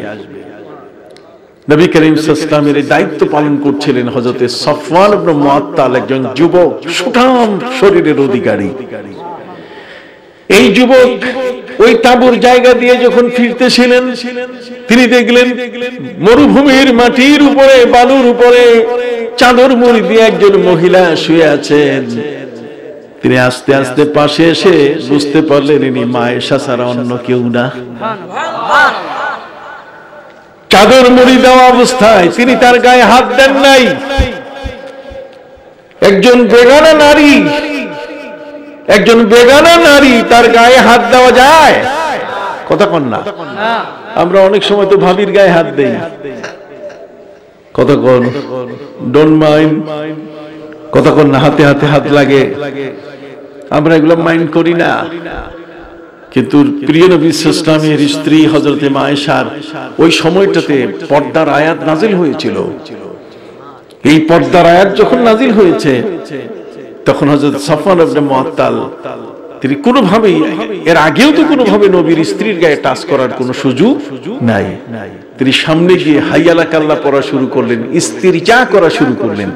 নবী করিম সাল্লাল্লাহু আলাইহি ওয়াসাল্লামের দায়িত্ব পালন করছিলেন হযরতে সফওয়ান ইবনে মুআত্তাল, একজন যুবক, সুঠাম শরীরের অধিকারী। এই যুবক ওই তাঁবুর জায়গা দিয়ে যখন ফিরতেছিলেন তিনি দেখলেন মরুভূমির মাটির উপরে, বালুর উপরে চাদর মুড়ি দিয়ে একজন মহিলা শুয়ে আছেন। তিনি আস্তে আস্তে পাশে এসে বুঝতে পারলেন ইনি মা আয়েশা ছাড়া অন্য কেউ না। চাদর মুড়ি দেওয়া অবস্থায় তিনি তার গায়ে হাত দেন নাই। একজন বেগানা নারী তার গায়ে হাত দেওয়া যায়? কথা কন না। আমরা অনেক সময় তো ভাবির গায়ে হাত দেই, কথা কন, ডোন্ট মাইন্ড, কথা কন না, হাতে হাতে হাত লাগে, আমরা এগুলো মাইন্ড করি না। কিন্তু প্রিয় নবী সাল্লাল্লাহু আলাইহি ওয়াসাল্লামের স্ত্রী হযরতে মা আয়েশার ওই সময়টাতে পর্দার আয়াত নাযিল হয়েছিল। এই পর্দার আয়াত যখন নাযিল হয়েছে তখন হযরত সফওয়ান ইবনে মুআত্তাল তিনি কোনোভাবেই, এর আগেও তো কোনোভাবে নবীর স্ত্রীর গায়ে টাচ করার কোনো সুযোগ নাই। তিনি সামনে গিয়ে হাইয়ালা কাল্লা পড়া শুরু করলেন, ইস্তিরজা করা শুরু করলেন।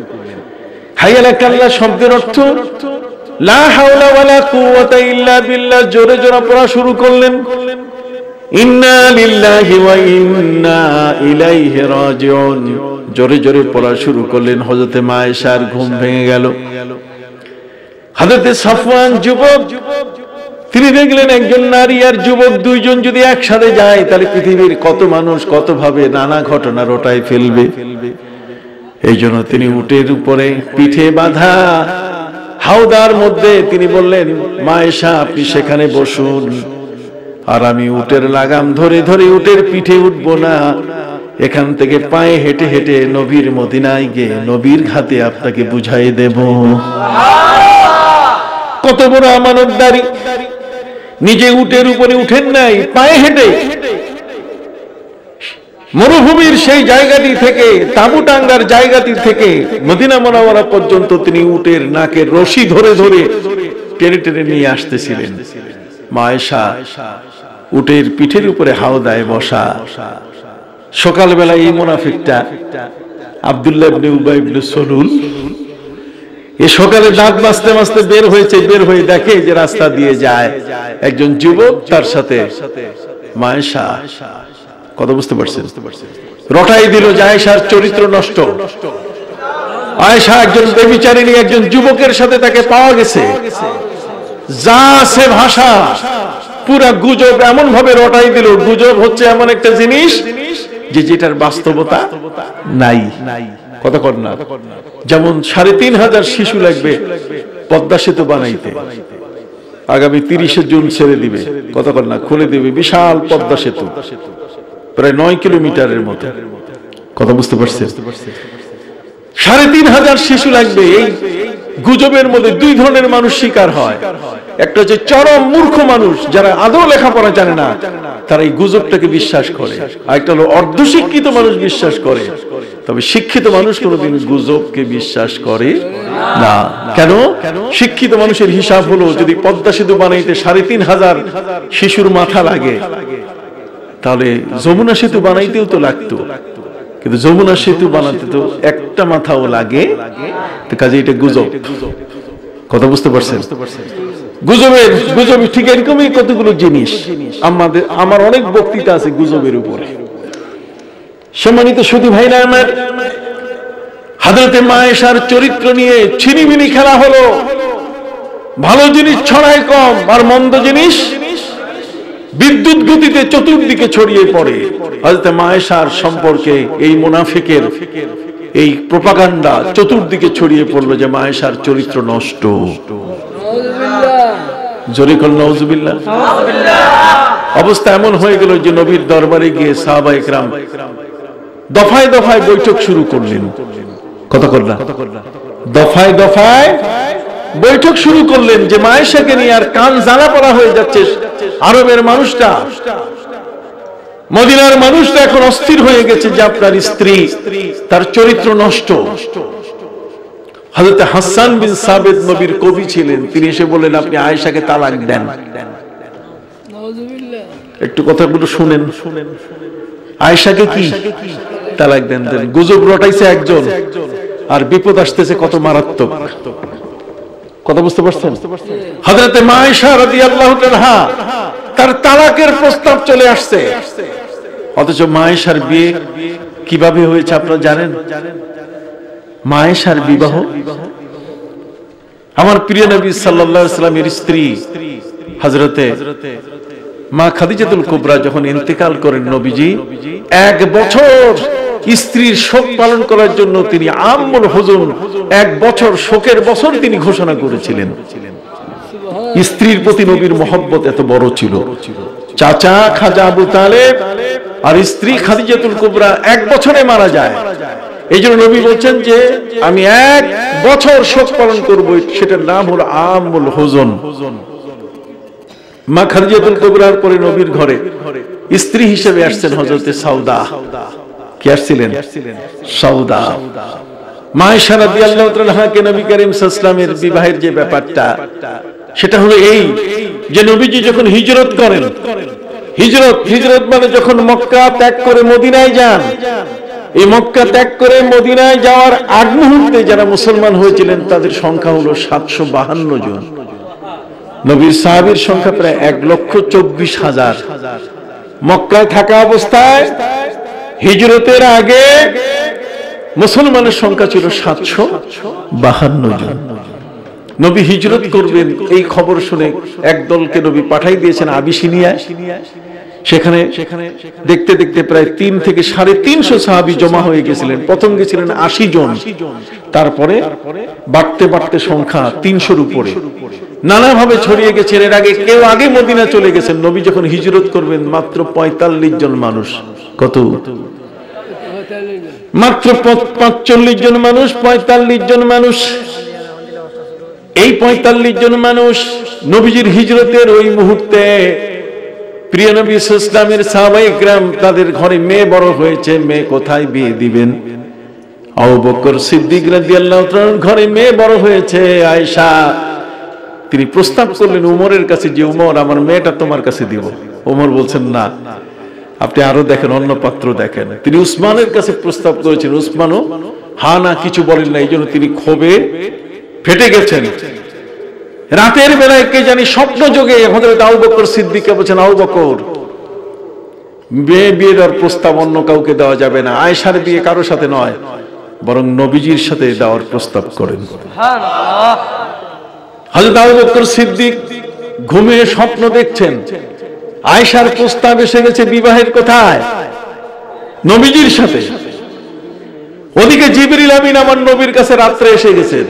হাইয়ালা কাল্লা শব্দের অর্থ লা হাওলা ওয়ালা কুওয়াতা ইল্লা বিল্লাহ, জোরে জোরে পড়া শুরু করলেন। ইন্না লিল্লাহি ওয়া ইন্না ইলাইহি রাজিউন, জোরে জোরে পড়া শুরু করলেন। হযরতে মা আয়েশার ঘুম ভেঙে গেল। হযরতে সফওয়ান যুবক, তিনি দেখলেন একজন নারী আর যুবক দুইজন যদি একসাথে যায় তাহলে পৃথিবীর কত মানুষ কত ভাবে নানা ঘটনা রটায় ফেলবে। এই জন্য তিনি উটের উপরে পিঠে বাঁধা হাওদার মধ্যে তিনি বললেন, মা আয়েশা আপনি সেখানে বসুন, আর আমি উটের লাগাম ধরে ধরে উটের পিঠে উঠবো না, এখান থেকে পায়ে হেঁটে হেঁটে নবীর মদিনায় গিয়ে নবীর ঘাতে আপনাকে বুঝাই দেব। কত বড় আমানতদারি! নিজে উটের উপরে উঠেন নাই, পায়ে হেঁটে মরুভূমির সেই জায়গাটি থেকে, তাঁবু টাঙ্গার জায়গাটি থেকে মদিনা মুনাওয়ারা পর্যন্ত তিনি উটের নাকের রশি ধরে ধরে টেনে টেনে নিয়ে আসতেছিলেন। মা আয়েশা উটের পিঠের উপরে হাওদায় বসা। সকালবেলা এই মুনাফিকটা আব্দুল্লাহ ইবনে উবাই ইবনে সলুল এই সকালে দাঁত মাজতে মাজতে বের হয়ে দেখে যে রাস্তা দিয়ে যায় একজন যুবক, তার সাথে মা আয়েশা। কথা বুঝতে পারছেন? রটাই দিল যে আয়েশার চরিত্র নষ্ট। আয়েশা একজন বেবিচারিণী, একজন যুবকের সাথে তাকে পাওয়া গেছে। যা আছে ভাষা পুরা গুজব এমন ভাবে রটাই দিল। গুজব হচ্ছে এমন একটা জিনিস যে যেটার বাস্তবতা নাই, কথা কর না। যেমন ৩৫০০ শিশু লাগবে পদ্মা সেতু বানাইতে, আগামী ৩০শে জুন ছেড়ে দিবে, কথা কর না, খুলে দিবে বিশাল পদ্মা সেতু, প্রায় ৯ কিলোমিটারের মতো, কথা বুঝতে পারছেন? ৩৫০০ শিশু লাগবে। এই গুজবের মধ্যে দুই ধরনের মানুষ শিকার হয়। একটা হচ্ছে চরম মূর্খ মানুষ, যারা আদৌ লেখাপড়া জানে না, তারা এই গুজবটাকে বিশ্বাস করে। আর একটা হলো অর্ধশিক্ষিত মানুষ বিশ্বাস করে। তবে শিক্ষিত মানুষ কোনোদিন গুজবকে বিশ্বাস করে না। কেন? শিক্ষিত মানুষের হিসাব হলো, যদি পদ্মা সেতু বানাইতে ৩৫০০ শিশুর মাথা লাগে, তাহলে যমুনা সেতু বানাইতেও তো লাগতো, কিন্তু যমুনা সেতু বানাতে তো একটা মাথাও লাগে, তো কাজে এটা গুজব, কথা বুঝতে পারছেন? গুজব ঠিক এরকমই কতগুলো জিনিস। আমার অনেক বক্তৃতা আছে গুজবের উপরে। সম্মানিত সুধী ভাইরা আমার, হযরতে মা আয়েশার চরিত্র নিয়ে ছিনিমিনি খেলা হলো। ভালো জিনিস ছড়ায় কম, আর মন্দ জিনিস বিদ্যুৎ গতিতে চতুর্দিকে ছড়িয়ে পড়ে। হযরতে মা আয়েশার সম্পর্কে এই মুনাফিকের এই প্রোপাগান্ডা চতুর্দিকে ছড়িয়ে পড়লো যে মা আয়েশার চরিত্র নষ্ট। জোরে কর নাউজুবিল্লাহ। অবস্থা এমন হয়ে গেল যে নবীর দরবারে গিয়ে সাহাবায়ে কেরাম দফায় দফায় বৈঠক শুরু করলেন, কথা কর না, দফায় দফায় বৈঠক শুরু করলেন যে মা আয়েশাকে নিয়ে আর কান জ্বালা পড়া হয়ে যাচ্ছে। আরবের মানুষটা, মদিনার মানুষটা এখন অস্থির হয়ে গেছে যে আপনার স্ত্রী, তার চরিত্র নষ্ট। হযরত হাসান বিন সাবিত নবীর কবি ছিলেন, তিনি এসে বললেন আপনি আয়েশাকে তালাক দেন। একটু কথাগুলো শুনেন, আয়েশাকে কি তালাক দেন। গুজব রটাইছে একজন, আর বিপদ আসতেছে কত মারাত্মক, কথা বুঝতে পারছেন? হযরতে মা আয়েশা রাদিয়াল্লাহু তাআলা তার তালাকের প্রস্তাব চলে আসছে, অথচ মা আয়েশার বিয়ে কিভাবে হয়েছে আপনারা জানেন? মা আয়েশার বিবাহ, আমার প্রিয় নবী সাল্লাল্লাহু আলাইহি ওয়াসাল্লামের স্ত্রী হযরতে মা খাদিজাতুল কুবরা যখন ইন্তেকাল করেন, নবীজি 1 বছর স্ত্রীর শোক পালন করার জন্য তিনি আম্মুল হুজুন 1 বছর শোকের বছর তিনি ঘোষণা করেছিলেন। স্ত্রীর প্রতি নবীর মহব্বত এত বড় ছিল। চাচা খাজা আবু তালেব আর স্ত্রী খাদিজাতুল কুবরা 1 বছরে মারা যায়। এই জন্য নবী বলছেন যে আমি 1 বছর শোক পালন করব, সেটার নাম হলো আম্মুল হুজুন। মা খাদিজাতুল কুবরার পরে নবীর ঘরে স্ত্রী হিসেবে আসছেন হযরতে সাউদা। কি আসছিলেন? সাউদা। মা আয়েশা রাদিয়াল্লাহু তাআলাকে নবী করিম সাল্লাল্লাহু আলাইহি ওয়াসাল্লামের বিবাহের যে ব্যাপারটা, সেটা হলো এই যে নবীজি যখন হিজরত করেন, হিজরত মানে যখন মক্কা ত্যাগ করে মদিনায় যান, এই মক্কা ত্যাগ করে মদিনায় যাওয়ার আগ মুহূর্তে যারা মুসলমান হয়েছিলেন তাদের সংখ্যা হলো 752 জন। নবীর সাহাবীর সংখ্যা প্রায় 1,24,000। মক্কায় থাকা অবস্থায় হিজরতের আগে মুসলমানের সংখ্যা ছিল 752 জন। নবী হিজরত করবেন এই খবর শুনে এক দলকে নবী পাঠাই দিয়েছেন আবিসিনিয়ায়। সেখানে দেখতে দেখতে প্রায় 3 থেকে 350 সাহাবী জমা হয়ে গেছিলেন। প্রথম গেছিলেন 80 জন, তারপরে বাড়তে বাড়তে সংখ্যা 300-র উপরে নানাভাবে ছড়িয়ে গেছে। এর আগে কেউ আগে মদিনা চলে গেছেন। নবী যখন হিজরত করবেন মাত্র 45 জন মানুষ। কত? মাত্র 45 জন মানুষ, 45 জন মানুষ। এই 45 জন মানুষ নবীজির হিজরতের ওই মুহূর্তে প্রিয় নবী সাল্লাল্লাহু আলাইহি ওয়াসাল্লামের সাহাবায়ে কেরাম তাদের ঘরে মেয়ে বড় হয়েছে, মেয়ে কোথায় বিয়ে দিবেন? আবু বকর সিদ্দিক রাদিয়াল্লাহু তাআলার ঘরে মেয়ে বড় হয়েছে আয়েশা। তিনি প্রস্তাব করলেন উমরের কাছে যে উমর, আমার মেয়েটা তোমার কাছে দিব। উমর বলছেন না, আপনি আরো দেখেন, অন্য পাত্র দেখেন। তিনি উসমানের কাছে প্রস্তাব করেছেন, উসমানও হা না কিছু বলেন না। এই জন্য তিনি ক্ষোভে ফেটে গেছেন। রাতের বেলায় কে জানি স্বপ্ন যোগে হযরত আবু বকর সিদ্দিককে বলেছেন, আবু বকর, বিয়ে দেওয়ার প্রস্তাব অন্য কাউকে দেওয়া যাবে না, আয়েশার বিয়ে কারোর সাথে নয়, বরং নবীজির সাথে দেওয়ার প্রস্তাব করেন। সুবহানাল্লাহ। হযরত আবু বকর সিদ্দিক ঘুমিয়ে স্বপ্ন দেখছেন, আয়েশার প্রস্তাব এসে গেছে বিবাহের কথায়। নবীজির সাথে। ওদিকে জিবরিল আমিন আমার নবীর কাছে রাত্রে এসে গেছেন।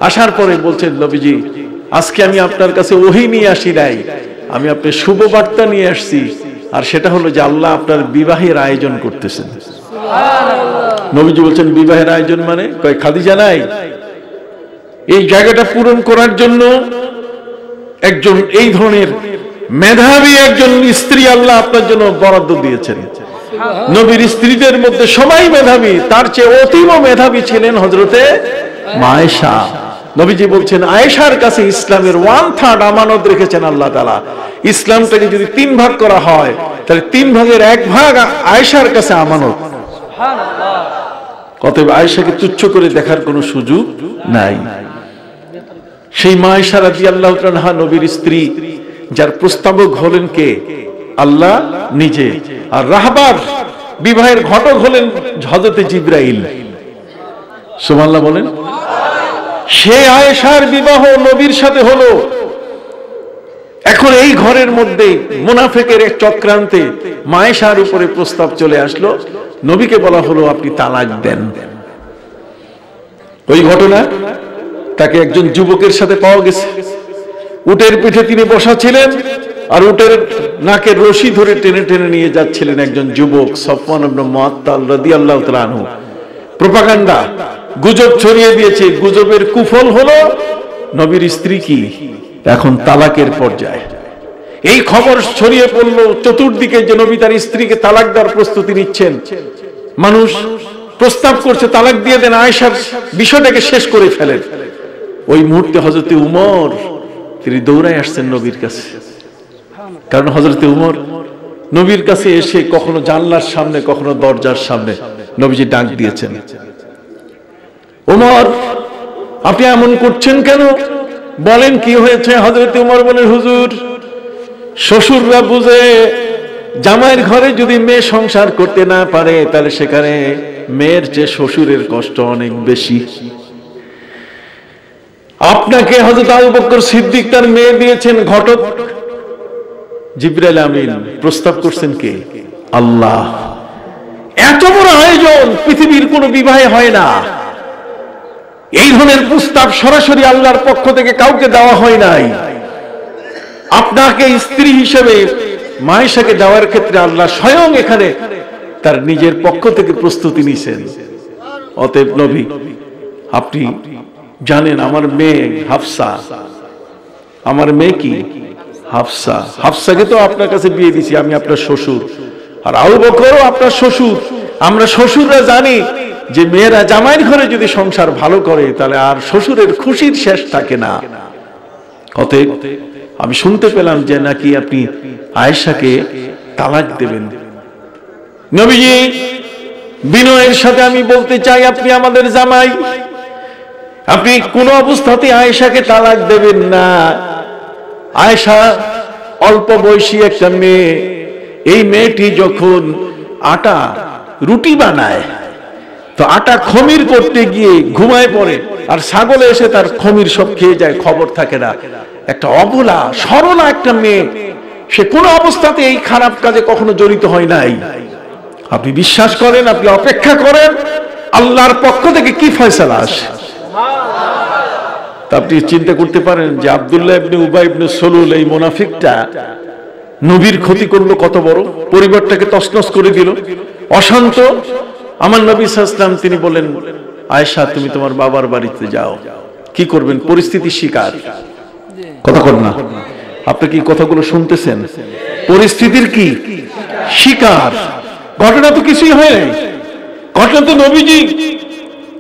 আসার পরে বলছেন, নবীজি আজকে আমি আপনার কাছে ওহী নিয়ে আসি নাই, আমি আপনার শুভ বার্তা নিয়ে আসছি, আর সেটা হলো যে আল্লাহ আপনার বিবাহের আয়োজন করতেছেন। নবীজি বলছেন, বিবাহের আয়োজন মানে? কয় খাদিজা নাই? এই জায়গাটা পূরণ করার জন্য একজন এই ধরনের মেধাবী একজন স্ত্রী আল্লাহ আপনার জন্য বরাদ্দ দিয়েছেন। নবীর স্ত্রীদের মধ্যে সবাই মেধাবী, তার চেয়ে অতীব মেধাবী ছিলেন হযরতে আয়েশা। নবীজি বলছেন, আয়েশার কাছে ইসলামের 1/3 আমানত রেখেছেন আল্লাহ তাআলা। ইসলামটাকে যদি 3 ভাগ করা হয়, তাহলে 3 ভাগের 1 ভাগ আয়েশার কাছে আমানত। অতএব আয়েশাকে তুচ্ছ করে দেখার কোনো সুযোগ নাই। সেই মা আয়েশা রাদিয়াল্লাহু তাআলা নবীর স্ত্রী, যার প্রস্তাবক হলেন কে? আল্লাহ নিজে। আর রাহবার বিবাহের ঘটক হলেন হযরতে জিবরাইল। সুবহানাল্লাহ বলেন। সে আয়েশার বিবাহ নবীর সাথে হলো। এখন এই ঘরের মধ্যে মুনাফিকের এক চক্রান্তে মা আয়েশার উপরে প্রস্তাব চলে আসলো। নবীকে বলা হলো, আপনি তালাক দেন। ওই ঘটনা, তাকে একজন যুবকের সাথে পাওয়া গেছে। উটের পিঠে তিনি বসা ছিলেন, আর উটের নাকের রশি ধরে টেনে টেনে নিয়ে যাচ্ছিলেন একজন যুবক, সফওয়ান ইবনে মুআত্তাল রাদিয়াল্লাহু তাআলা আনহু। প্রোপাগান্ডা, গুজব ছড়িয়ে দিয়েছে। গুজবের কুফল হলো নবীর স্ত্রী কি এখন তালাকের পর্যায়ে। এই খবর ছড়িয়ে পড়লো চতুর্দিকে যে নবী তার স্ত্রীকে তালাক দেওয়ার প্রস্তুতি নিচ্ছেন। মানুষ প্রস্তাব করছে, তালাক দিয়ে দেন, আয়েশার বিষয়টাকে শেষ করে ফেলেন। ওই মুহূর্তে হযরতে উমর তিনি দৌড়ায় আসছেন নবীর কাছে। কারণ হযরতে উমর নবীর কাছে এসে কখনো জানলার সামনে, কখনো দরজার সামনে নবীজি ডাক দিয়েছেন, উমর আপনি এমন করছেন কেন? বলেন কি হয়েছে? হযরতে উমর বলেন, হুজুর শ্বশুররা বুঝে জামাইয়ের ঘরে যদি মেয়ে সংসার করতে না পারে, তাহলে সেখানে মেয়ের চেয়ে শ্বশুরের কষ্ট অনেক বেশি। আপনাকে হযরত আবু বকর সিদ্দিক তার মেয়ে দিয়েছেন ঘটক। জিবরাইল আমিন প্রস্তাব করছেন কে? আল্লাহ। এত বড় আয়োজন পৃথিবীর কোন বিবাহে হয় না। এই ধরনের প্রস্তাব সরাসরি আল্লাহর পক্ষ থেকে কাউকে দেওয়া হয় নাই। আপনাকে স্ত্রী হিসেবে মা আয়েশাকে দেওয়ার ক্ষেত্রে আল্লাহ স্বয়ং এখানে তার নিজের পক্ষ থেকে প্রস্তুতি নিয়েছেন। অতএব নবী, আপনি জানেন আমার মেয়ে হাফসা, আমার মেয়ে কি হাফসা, হাফসাকে তো আপনার কাছে বিয়ে দিছি, আমি আপনার শ্বশুর, আর আবু বকরও আপনার শ্বশুর। আমরা শ্বশুররা জানি যে মেয়েরা জামাইয়ের ঘরে যদি সংসার ভালো করে, তাহলে আর শ্বশুরের খুশির শেষ থাকে না। অতএব আমি শুনতে পেলাম যে নাকি আপনি আয়েশাকে তালাক দেবেন। নবীজি বিনয়ের সাথে আমি বলতে চাই, আপনি আমাদের জামাই, আপনি কোন অবস্থাতে আয়েশাকে তালাক দেবেন না। আয়েশা অল্প বয়সী একটা মেয়ে। এই মেয়েটি যখন আটা রুটি বানায়, তো আটা খমির করতে গিয়ে ঘুমায় পড়ে, আর ছাগলে এসে তার খমির সব খেয়ে যায়, খবর থাকে না। একটা অবলা সরলা একটা মেয়ে, সে কোন অবস্থাতে এই খারাপ কাজে কখনো জড়িত হয় নাই। আপনি বিশ্বাস করেন, আপনি অপেক্ষা করেন আল্লাহর পক্ষ থেকে কি ফয়সালা আসে। আপনি চিন্তা করতে পারেন যে আব্দুল্লাহ ইবনে উবাই ইবনে সলুল, এই মুনাফিকটা নবীর ক্ষতি করলো কত বড়, পরিবারটাকে তছনছ করে দিল, অশান্ত। আমার নবী সাল্লাল্লাহু আলাইহি ওয়াসাল্লাম তিনি বলেন, আয়েশা তুমি তোমার বাবার বাড়িতে যাও। কি করবেন? পরিস্থিতির শিকার। কথা কর না, আপনি কি কথাগুলো শুনতেছেন? পরিস্থিতির কি শিকার। ঘটনা তো কিছুই হয় নাই। ঘটনা তো নবীজি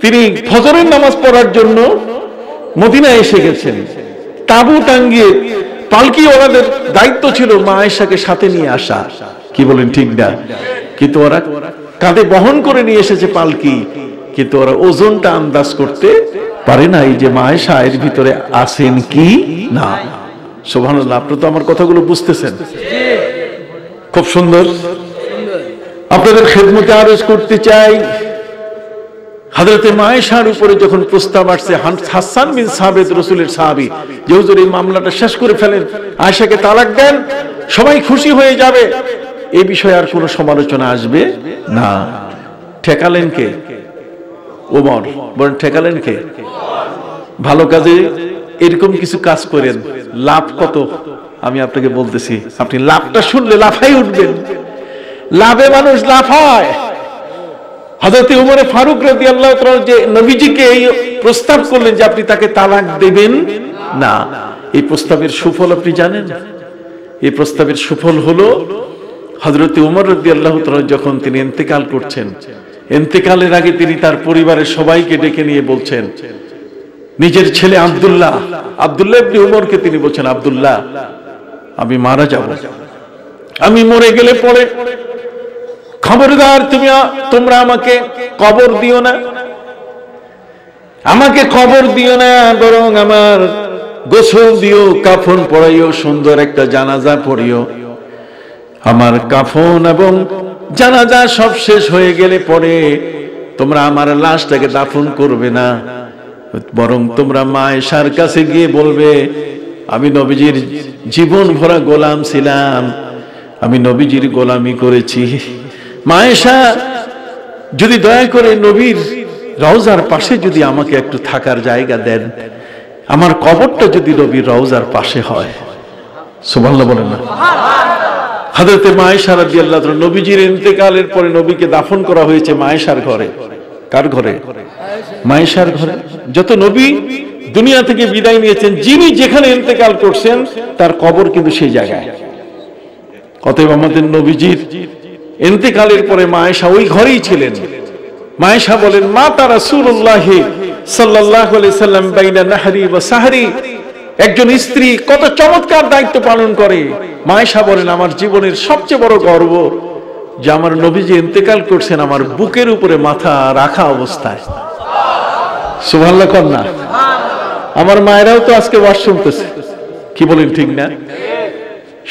তিনি ফজরের নামাজ পড়ার জন্য মদিনায় এসে গেছেন। তাঁবু টাঙ্গিয়ে পালকি ওনাদের দায়িত্ব ছিল মা আয়েশাকে সাথে নিয়ে আসা। কি বলেন ঠিক না? কিন্তু ওরা কাঁধে বহন করে নিয়ে এসেছে পালকি, কিন্তু ওরা ওজনটা আন্দাজ করতে পারে নাই যে মা আয়েশা এর ভিতরে আছেন কি না। সুবহানাল্লাহ। আপনি তো আমার কথাগুলো বুঝতেছেন? খুব সুন্দর। আপনাদের খেদমতে আরজ করতে চাই, হযরতে মা আয়েশার উপরে যখন প্রস্তাব আসছে, হাসান বিন সাবিত রাসূলের সাহাবী, যে হুজুর এই মামলাটা শেষ করে ফেলেন, আয়েশাকে তালাক দেন, সবাই খুশি হয়ে যাবে। এই বিষয়ে আর কোনো সমালোচনা আসবে না। ঠেকালেন কে? ওমর। বলেন ঠেকালেন কে? ভালো কাজে এরকম কিছু কাজ করেন, লাভ কত আমি আপনাকে বলতেছি, আপনি লাভটা শুনলে লাফাই উঠবেন। লাভে মানুষ লাফায়। হযরত ওমর ফারুক রাদিয়াল্লাহু তাআলা যে নবীজিকে এই প্রস্তাব করলেন যে আপনি তাকে তালাক দেবেন না, এই প্রস্তাবের সুফল আপনি জানেন? এই প্রস্তাবের সুফল হলো হযরত ওমর রাদিয়াল্লাহু তাআলা যখন তিনি ইন্তেকাল করছেন, ইন্তেকালের আগে তিনি তার পরিবারের সবাইকে ডেকে নিয়ে বলছেন, নিজের ছেলে আব্দুল্লাহ ইবনে ওমরকে তিনি বলছেন, আব্দুল্লাহ আমি মারা যাব, আমি মরে গেলে পরে খবরদার তোমরা আমাকে কবর দিও না, আমাকে কবর দিও না, বরং আমার গোসল দিও, কাফন পরাইও, সুন্দর একটা জানাজা পড়িও। আমার কাফন এবং জানাজা সব শেষ হয়ে গেলে পরে তোমরা আমার লাশটাকে দাফন করবে না, বরং তোমরা মা আয়েশার কাছে গিয়ে বলবে আমি নবীজির জীবন ভরা গোলাম ছিলাম, আমি নবীজির গোলামি করেছি। মা আয়েশা যদি দয়া করে নবীর রওজার পাশে যদি আমাকে একটু থাকার জায়গা দেন, আমার কবরটা যদি নবীর রওজার পাশে হয়। সুবহানাল্লাহ বলেন না? হযরত মা আয়েশা রাদিয়াল্লাহু তাআলা নবীজির ইন্তেকালের পরে নবীকে দাফন করা হয়েছে মা আয়েশার ঘরে। কার ঘরে? মা আয়েশার ঘরে। যত নবী দুনিয়া থেকে বিদায় নিয়েছেন, যিনি যেখানে ইন্তেকাল করছেন তার কবর কিন্তু সেই জায়গায়। অতএব আমাদের নবীজির ইন্তেকালের পরে মা আয়েশা ওই ঘরেই ছিলেন। মা আয়েশা বলেন, মাতা রাসূলুল্লাহ সাল্লাল্লাহু আলাইহি সাল্লাম বাইনা নাহরি ওয়া সাহরি। একজন স্ত্রী কত চমৎকার দায়িত্ব পালন করে। মা আয়েশা বলেন, আমার জীবনের সবচেয়ে বড় গর্ব যে আমার নবীজি ইন্তেকাল করছেন আমার বুকের উপরে মাথা রাখা অবস্থায়। সুবহানাল্লাহ কর না? আমার মায়েরাও তো আজকে ওয়াজ শুনতেছে, কি বলেন ঠিক না?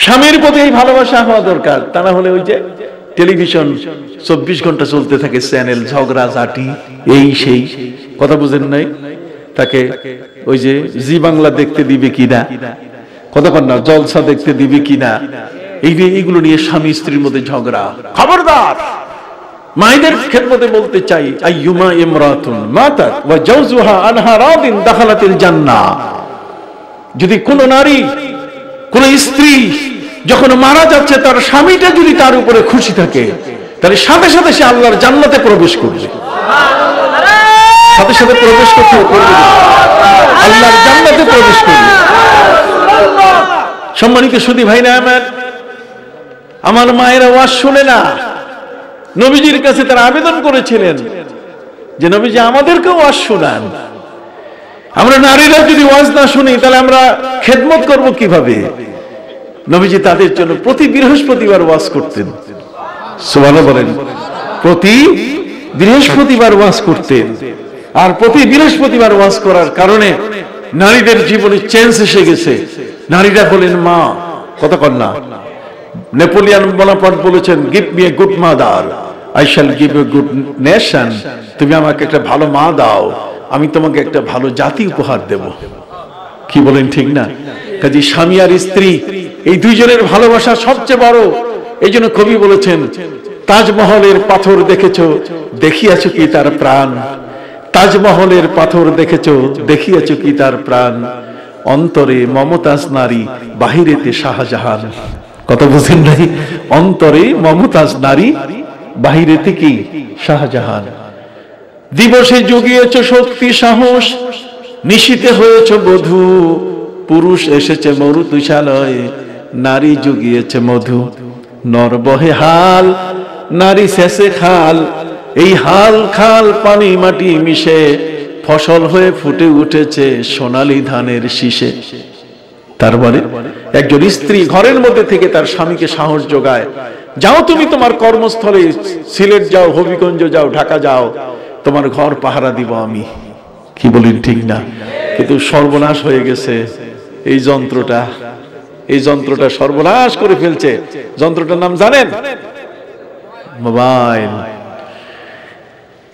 স্বামীর প্রতি এই ভালোবাসা হওয়া দরকার, তা না হলে ওই যে টেলিভিশন 24 ঘন্টা চলতে থাকে, চ্যানেল ঝগড়া ঝাঁটি এই সেই, কথা বুঝেন নাই? তাকে ওই যে জি বাংলা দেখতে দিবে কিনা, কথা কর না, জলসা দেখতে দিবে কিনা, এইগুলো নিয়ে স্বামী স্ত্রীর মধ্যে ঝগড়া। খবরদার! মায়েদের খেদমতে বলতে চাই, আইয়ুমা ইমরাতুন মাতাত ওয়া জাওজুহা আনহা রাদিন দাখালাতিল জান্নাহ। যদি কোন নারী, কোন স্ত্রী যখন মারা যাচ্ছে তার স্বামীটা যদি তার উপরে খুশি থাকে, তাহলে সাথে সাথে সে আল্লাহর জান্নাতে প্রবেশ করবে। সাথে সাথে প্রবেশ করতে করবে, আল্লাহর জান্নাতে প্রবেশ করবে। সম্মানিত সুধী ভাইরা আমার মায়েরা ওয়াজ শুনে না, নবীজির কাছে তারা আবেদন করেছিলেন যে নবীজি আমাদেরকেও ওয়াজ শোনান। আমরা নারীরা যদি ওয়াজ না শুনি তাহলে আমরা খেদমত করব কিভাবে? নবীজি তাদের জন্য প্রতি বৃহস্পতিবার ওয়াজ করতেন। সুবহানাল্লাহ বলেন? প্রতি বৃহস্পতিবার ওয়াজ করতেন। আর প্রতি বৃহস্পতিবার ওয়াজ করার কারণে নারীদের জীবনে চেঞ্জ এসে গেছে। নারীরা বলেন মা, কথা কন না? নেপোলিয়ন বোনাপার্ট বলেছেন, give me a good mother, I shall give a good nation. তুমি আমাকে একটা ভালো মা দাও, আমি তোমাকে একটা ভালো জাতি উপহার দেব। কি বলেন ঠিক না? কাজী স্বামী আর স্ত্রী এই দুইজনের ভালোবাসা সবচেয়ে বড়। এই জন্য কবি বলেছেন, তাজমহলের পাথর দেখেছো, দেখিয়াছো কি তার প্রাণ। তাজমহলের পাথর দেখেছো, দেখিয়াছো কি তার প্রাণ। অন্তরে মমতাজ নারী, বাহিরেতে শাহজাহান। কথা বুঝেন নাই? অন্তরে মমতাজ নারী, বাহিরেতে কি শাহজাহান। দিবসে জুগিয়েছ শক্তি সাহস, নিশীতে হয়েছ বধূ। পুরুষ এসেছে মরুতুষালয়ে, নারী জুগিয়েছে মধু। নর বহে হাল, নারী শেষে খাল। এই হাল খাল পানি মাটি মিশে, ফসল হয়ে ফুটে উঠেছে সোনালী ধানের শীষে। তারপরে একজন স্ত্রী ঘরের মধ্যে থেকে তার স্বামীকে সাহস যোগায়, যাও তুমি তোমার কর্মস্থলে, সিলেট যাও, হবিগঞ্জ যাও, ঢাকা যাও, তোমার ঘর পাহারা দিব আমি। কি বলেন ঠিক না? কিন্তু সর্বনাশ হয়ে গেছে এই যন্ত্রটা। এই যন্ত্রটা সর্বনাশ করে ফেলছে। যন্ত্রটার নাম জানেন? মোবাইল।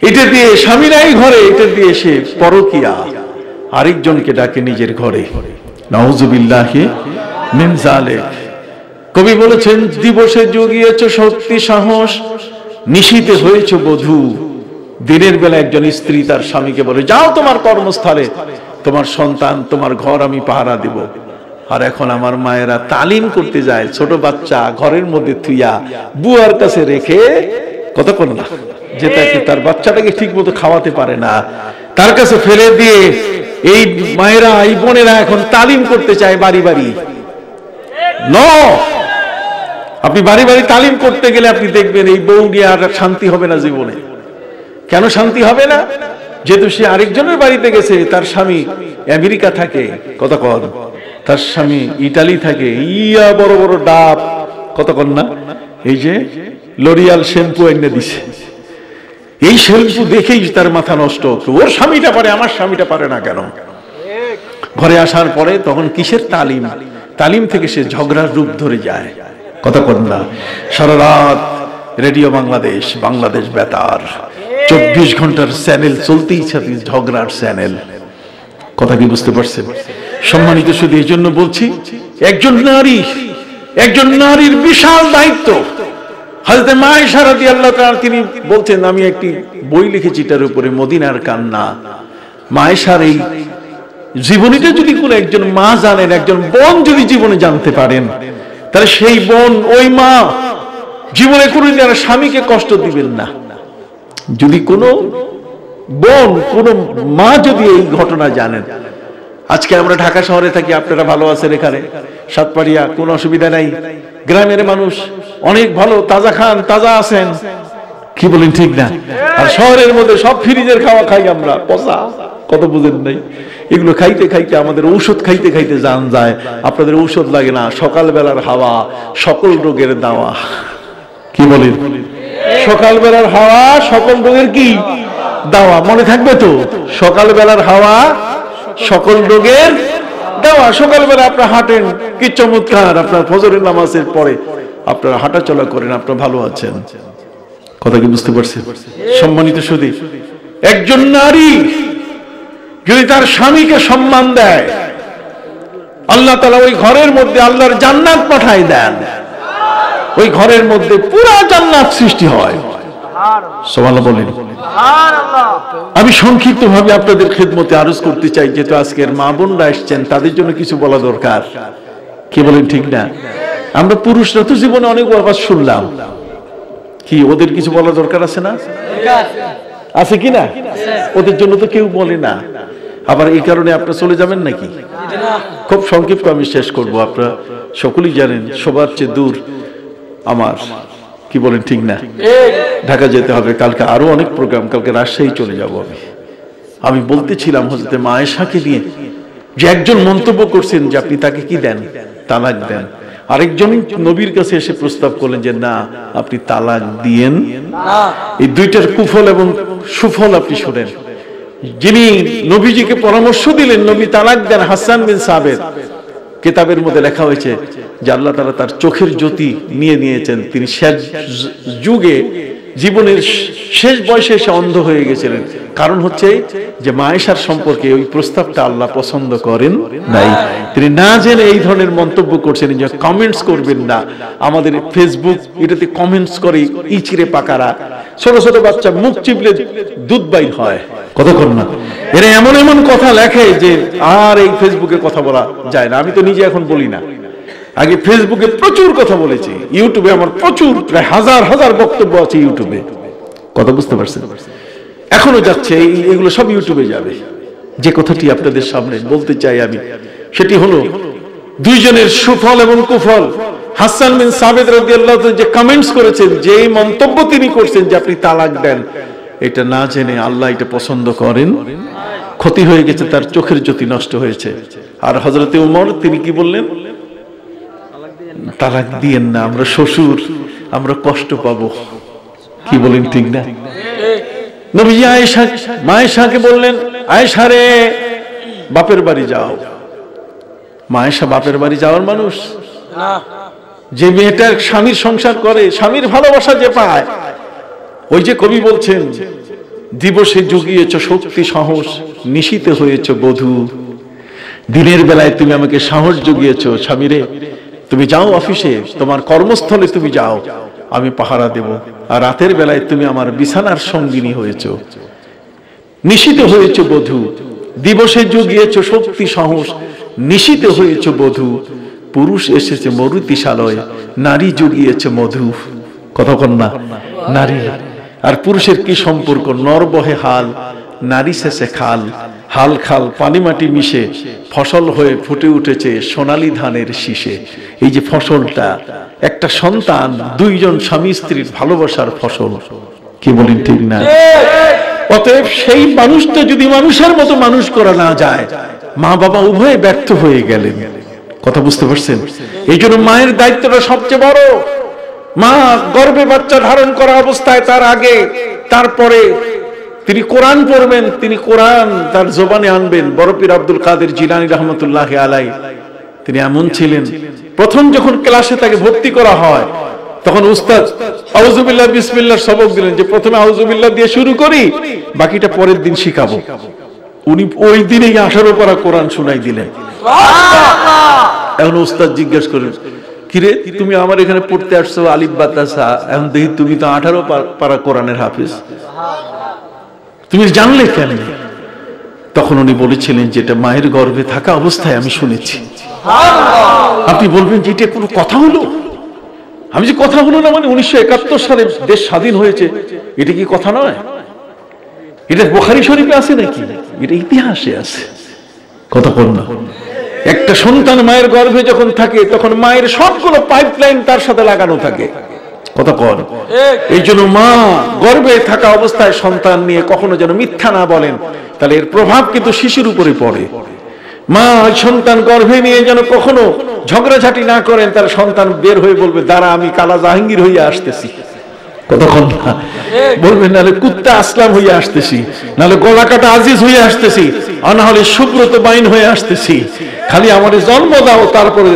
এটা দিয়ে স্বামীরাই ঘরে, এটা দিয়ে সে পরকিয়া, আরেকজনকে ডাকে নিজের ঘরে। নাউযুবিল্লাহি মিন যালিক। কবি বলেছেন, দিবসে জুগিয়েছ শক্তি সাহস, নিশীতে হয়েছ বধূ। দিনের বেলা একজন স্ত্রী তার স্বামীকে বলে, যাও তোমার কর্মস্থলে, তোমার সন্তান, তোমার ঘর আমি পাহারা দিব। আর এখন আমার মায়েরা তালিম করতে যায়, ছোট বাচ্চা ঘরের মধ্যে থুইয়া বুয়ার কাছে রেখে, কতক্ষণ না যে তার বাচ্চাটাকে ঠিক মতো খাওয়াতে পারে না, তার কাছে ফেলে দিয়ে এই মায়েরা, এই বোনেরা এখন তালিম করতে চায় বাড়ি বাড়ি। আপনি বাড়ি বাড়ি তালিম করতে গেলে আপনি দেখবেন এই বউ নিয়ে আর শান্তি হবে না জীবনে। কেন শান্তি হবে না? যেহেতু সে আরেকজনের বাড়িতে গেছে, তার স্বামী আমেরিকা থাকে, কতক্ষণ, তার স্বামী ইটালি থাকে, ইয়া বড় বড় ডাব, কতক্ষণ না, এই যে লরিয়াল শ্যাম্পু এনে দিছে, এই শ্যাম্পু দেখেই তার মাথা নষ্ট। ওর স্বামীটা পারে, আমার স্বামীটা পারে না কেন? ঘরে আসার পরে তখন কিসের তালিম? তালিম থেকে সে ঝগড়ার রূপ ধরে যায়, কতক্ষণ না। সারা রাত রেডিও বাংলাদেশ, বাংলাদেশ বেতার, 24 ঘন্টার চ্যানেল চলতেই থাকে, ঝগড়ার চ্যানেল। কথা কি বুঝতে পারছেন? সম্মানিত শুধু এই জন্য বলছি, একজন নারীর বিশাল দায়িত্ব। হযরত মা আয়েশা রাদিয়াল্লাহু তাআলা তিনি বলছেন, আমি একটি বই লিখেছি তার উপরে, মদিনার কান্না। মা আয়েশার এই জীবনীটা যদি কোনো একজন মা জানেন, একজন বোন যদি জীবনে জানতে পারেন, তাহলে সেই বোন, ওই মা জীবনে কোনোদিন আর স্বামীকে কষ্ট দিবেন না। যদি কোনো বোন, কোনো মা যদি এই ঘটনা জানেন, আজকে আমরা ঢাকা শহরে থাকি, আপনারা ভালো আছেন, এখানে সাতপাড়িয়া কোনো অসুবিধা নাই, গ্রামের মানুষ অনেক ভালো, তাজা খান, তাজা আছেন, কি বলেন ঠিক না? আর শহরের মধ্যে সব ফ্রিজের খাওয়া খাই আমরা, পচা, কত বুঝেন নাই, এগুলো খাইতে খাইতে আমাদের ঔষধ খাইতে খাইতে জান যায়। আপনাদের ঔষধ লাগে না, সকালবেলার হাওয়া সকল রোগের দাওয়া। কি বলেন? সকালবেলার হাওয়া সকল রোগের কি দাওয়া? মনে থাকবে তো, সকালবেলার হাওয়া সকল রোগের দাওয়া। সকালবেলা আপনার হাঁটেন, কি চমৎকার, আপনার ফজরের নামাজের পরে আপনারা হাঁটা চলা করেন, আপনারা ভালো আছেন। কথা কি বুঝতে পারছেন? সম্মানিত সুধী, একজন নারী যদি তার স্বামীকে সম্মান দেয়, আল্লাহ তাআলা ওই ঘরের মধ্যে আল্লাহর জান্নাত পাঠায় দেন, ওই ঘরের মধ্যে পুরা জান্নাত সৃষ্টি হয়। সুবহানাল্লাহ বলেন। আমি সংক্ষিপ্ত ভাবে আপনাদের খেদমতে আরজ করতে চাই, যেহেতু আজকের মা বোনরা এসেছেন, তাদের জন্য কিছু বলা দরকার। কি বলেন ঠিক না? আমরা পুরুষরা তো জীবনে অনেক আওয়াজ শুনলাম, কি ওদের কিছু বলা দরকার আছে না? আছে কি না? ওদের জন্য তো কেউ বলে না। আবার এই কারণে আপনারা চলে যাবেন নাকি? খুব সংক্ষিপ্ত আমি শেষ করব। আপনারা সকলেই জানেন, সবার চেয়ে দূর আমার, কি বলেন ঠিক না, ঢাকা যেতে হবে, কালকে আরো অনেক প্রোগ্রাম, কালকে রাজশাহী চলে যাব। আমি বলতেছিলাম হযরত মা আয়েশাকে নিয়ে, যে একজন মন্তব্য করছেন যে আপনি তাকে কি দেন, তালাক দেন। আরেকজন নবীর কাছে এসে প্রস্তাব করলেন যে না, আপনি তালাক দিয়েন না। এই দুইটার কুফল এবং সুফল আপনি শুনেন। যিনি নবীজিকে পরামর্শ দিলেন নবী তালাক দেন, হাসান বিন সাবিত, কিতাবের মধ্যে লেখা হয়েছে যে আল্লাহ তাআলা তার চোখের জ্যোতি নিয়ে নিয়েছেন। তিনি শেষ যুগে, জীবনের শেষ বয়সে এসে অন্ধ হয়ে গেছিলেন। কারণ হচ্ছে যে মা আয়েশার সম্পর্কে ওই প্রস্তাবটা আল্লাহ পছন্দ করেন নাই। তিনি না জেনে এই ধরনের মন্তব্য করছেন, যে কমেন্টস করবেন না। আমাদের ফেসবুক এটাতে কমেন্টস করে ইচিরে পাকারা, ছোট ছোট বাচ্চা মুখ চিপলে দুধ বাইর হয়, কতক্ষণ না। এরা এমন এমন কথা লেখে যে আর এই ফেসবুকে কথা বলা যায় না। আমি তো নিজে এখন বলি না, আগে ফেসবুকে প্রচুর কথা বলেছি, ইউটিউবে আমার প্রচুর, প্রায় হাজার হাজার বক্তব্য আছে ইউটিউবে। কথা বুঝতে পারছেন? এখনো যাচ্ছে, এগুলো সব ইউটিউবে যাবে। যে কথাটি আপনাদের সামনে বলতে চাই আমি, সেটি হলো দুইজনের সুফল এবং কুফল। হাসান বিন সাবিত রাদিয়াল্লাহু তাআলা যে কমেন্টস করেছেন, যে মন্তব্য তিনি করছেন যে আপনি তালাক দেন, এটা না জেনে আল্লাহ এটা পছন্দ করেন। ক্ষতি হয়ে গেছে, তার চোখের জ্যোতি নষ্ট হয়েছে। আর হযরতে ওমর তিনি কি বললেন? তালাক দিয়েন না, আমরা শ্বশুর, আমরা কষ্ট পাবো। কি বলেন ঠিক না? নবী আয়েশা, মা আয়েশাকে বললেন, আয়েশা রে, বাপের বাড়ি যাও। মা আয়েশা বাপের বাড়ি যাওয়ার মানুষ না। যে মেয়েটা স্বামীর সংসার করে, স্বামীর ভালোবাসা যে পায়, ওই যে কবি বলছেন, দিবসে জুগিয়েছ শক্তি সাহস, নিশীতে হয়েছ বধূ। দিনের বেলায় তুমি আমাকে সাহস জুগিয়েছ, স্বামীরে তুমি যাও অফিসে, তোমার কর্মস্থলে তুমি যাও, আমি পাহারা দেব। আর রাতের বেলায় তুমি আমার বিছানার সঙ্গিনী হয়েছো, নিশিতে হয়েছে বধূ, দিবসে জুগিয়েছ শক্তি সাহস, নিশিতে হয়েছে বধূ, পুরুষ এসেছে মরুতিশালয়, নারী জুগিয়েছে মধু। কতক্ষণ না নারী আর পুরুষের কি সম্পর্ক? নর বহে হাল, নারী শেষে খাল, হাল খাল পানি মাটি মিশে ফসল হয়ে ফুটে উঠেছে সোনালী ধানের শীষে। এই যে ফসলটা, একটা সন্তান দুইজন স্বামী স্ত্রীর ভালোবাসার ফসল। কি বলেন ঠিক না? অতএব সেই মানুষটা যদি মানুষের মতো মানুষ করা না যায়, মা বাবা উভয়ে ব্যর্থ হয়ে গেলেন। কথা বুঝতে পারছেন? এই জন্য মায়ের দায়িত্বটা সবচেয়ে বড়। মা গর্ভে বাচ্চা ধারণ করা অবস্থায় তার আগে তারপরে তিনি কোরআন পড়বেন, তিনি কোরআন তার জবানে আনবেন। বড় পীর আব্দুল কাদের জিলানী রহমতুল্লাহ আলাই তিনি এমন ছিলেন, প্রথম যখন ক্লাসে তাকে ভর্তি করা হয় তখন উস্তাদ আউযুবিল্লাহ বিসমিল্লাহ সবক দিলেন যে প্রথমে আউযুবিল্লাহ দিয়ে শুরু করি, বাকিটা পরের দিন শিখাবো। উনি ওই দিনেই 18 পারা কোরআন শোনাই দিলেন। এখন উস্তাদ জিজ্ঞেস করেন, কিরে তুমি আমার এখানে পড়তে আসছো আলিফ বা তাসা, এখন দেখি তুমি তো 18 পারা কোরআনের হাফেজ, তুমি জানলে কেন? তখন উনি বলেছিলেন যেটা মায়ের গর্ভে থাকা অবস্থায় আমি শুনেছি। আপনি বলবেন যে এটা কোনো কথা হলো? আমি যে কথা হলো না মানে 1971 সালে দেশ স্বাধীন হয়েছে, এটা কি কথা নয়? এটা বুখারী শরীফে আছে নাকি? এটা ইতিহাসে আছে। কথা বল না। একটা সন্তান মায়ের গর্ভে যখন থাকে তখন মায়ের সবগুলো পাইপলাইন তার সাথে লাগানো থাকে। কথা কর। এই জন্য মা গর্ভে থাকা অবস্থায় সন্তান নিয়ে কখনো যেন মিথ্যা না বলেন, তাহলে এর প্রভাব কিন্তু শিশুর উপরে পড়ে। মা সন্তান গর্ভে নিয়ে যেন কখনো ঝগড়াঝাটি না করেন, তার সন্তান বের হয়ে বলবে দাঁড়া আমি কালা জাহাঙ্গীর হইয়া আসতেছি। কতক্ষণ না বলবেন, নাহলে কুত্তা আসলাম হইয়া আসতেছি, নাহলে গলা কাটা আজিজ হইয়া আসতেছি, আর না হলে সুব্রত বাইন হয়ে আসতেছি। খালি আমার জন্ম দাও, তারপরে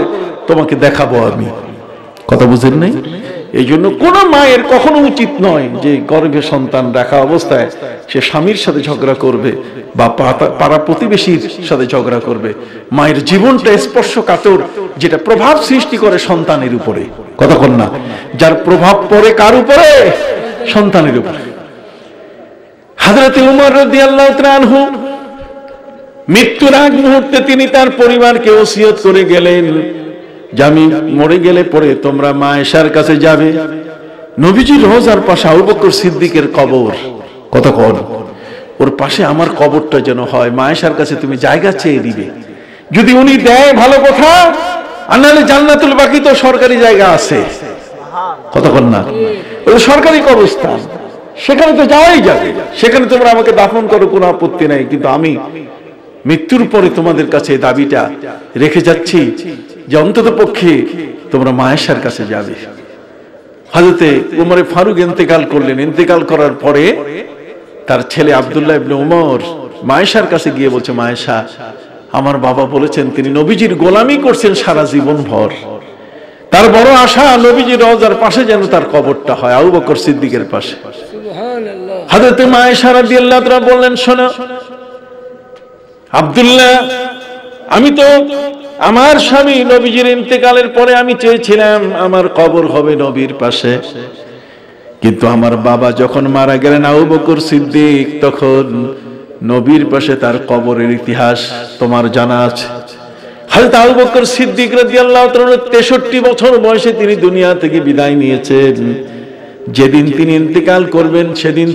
তোমাকে দেখাবো আমি। কথা বুঝেন নাই? এই জন্য কোন মায়ের কখনো উচিত নয় যে গর্ভে সন্তান রাখা অবস্থায় সে স্বামীর সাথে ঝগড়া করবে বা পাড়া প্রতিবেশীর সাথে ঝগড়া করবে। মায়ের জীবনটা স্পর্শকাতর, যেটা প্রভাব সৃষ্টি করে সন্তানের উপরে। কতক্ষণ না? যার প্রভাব পড়ে কার উপরে? সন্তানের উপরে। হযরত উমর রাদিয়াল্লাহু তাআলা আনহু মৃত্যুর আগ মুহূর্তে তিনি তার পরিবারকে ওসিয়ত করে গেলেন যে আমি মরে গেলে পরে তোমরা মা আয়েশার কাছে যাবে, নবীজির রওজার পাশে আবু বকর সিদ্দিকের কবর। কতক্ষণ? ওর পাশে আমার কবরটা যেন হয়, মা আয়েশার কাছে তুমি জায়গা চেয়ে দিবে। যদি উনি দেয় ভালো কথা, আর নাহলে জান্নাতুল বাকি তো সরকারি জায়গা আছে। কতক্ষণ না? ওই সরকারি কবরস্থান, সেখানে তো যাওয়াই যাবে, সেখানে তোমরা আমাকে দাফন করো, কোনো আপত্তি নাই। কিন্তু আমি মৃত্যুর পরে তোমাদের কাছে দাবিটা রেখে যাচ্ছি যে অন্তত পক্ষে তোমরা মা আয়েশার কাছে যাবে। হযরতে উমর ফারুক ইন্তেকাল করলেন। ইন্তেকাল করার পরে তার ছেলে আব্দুল্লাহ ইবনে উমর মা আয়েশার কাছে গিয়ে বলছে, মা আয়েশা আমার বাবা বলেছেন তিনি নবীজির গোলামি করছেন সারা জীবন ভর, তার বড় আশা নবীজির রওজার পাশে যেন তার কবরটা হয়, আবু বকর সিদ্দিকের পাশে। সুবহানাল্লাহ। হযরতে মা আয়েশা রাদিয়াল্লাহু তাআলা বললেন, শোনো আব্দুল্লাহ, আমি তো আমার স্বামী নবীজির ইন্তেকালের পরে আমি চেয়েছিলাম আমার কবর হবে নবীর পাশে, কিন্তু আমার বাবা যখন মারা গেলেন আবু বকর সিদ্দিক, তখন নবীর পাশে তার কবরের ইতিহাস তোমার জানা আছে। হযরত আবু বকর সিদ্দিক রাদিয়াল্লাহু তাআলা 63 বছর বয়সে তিনি দুনিয়া থেকে বিদায় নিয়েছেন। যেদিন তিনি ইন্তেকাল করবেন সেদিন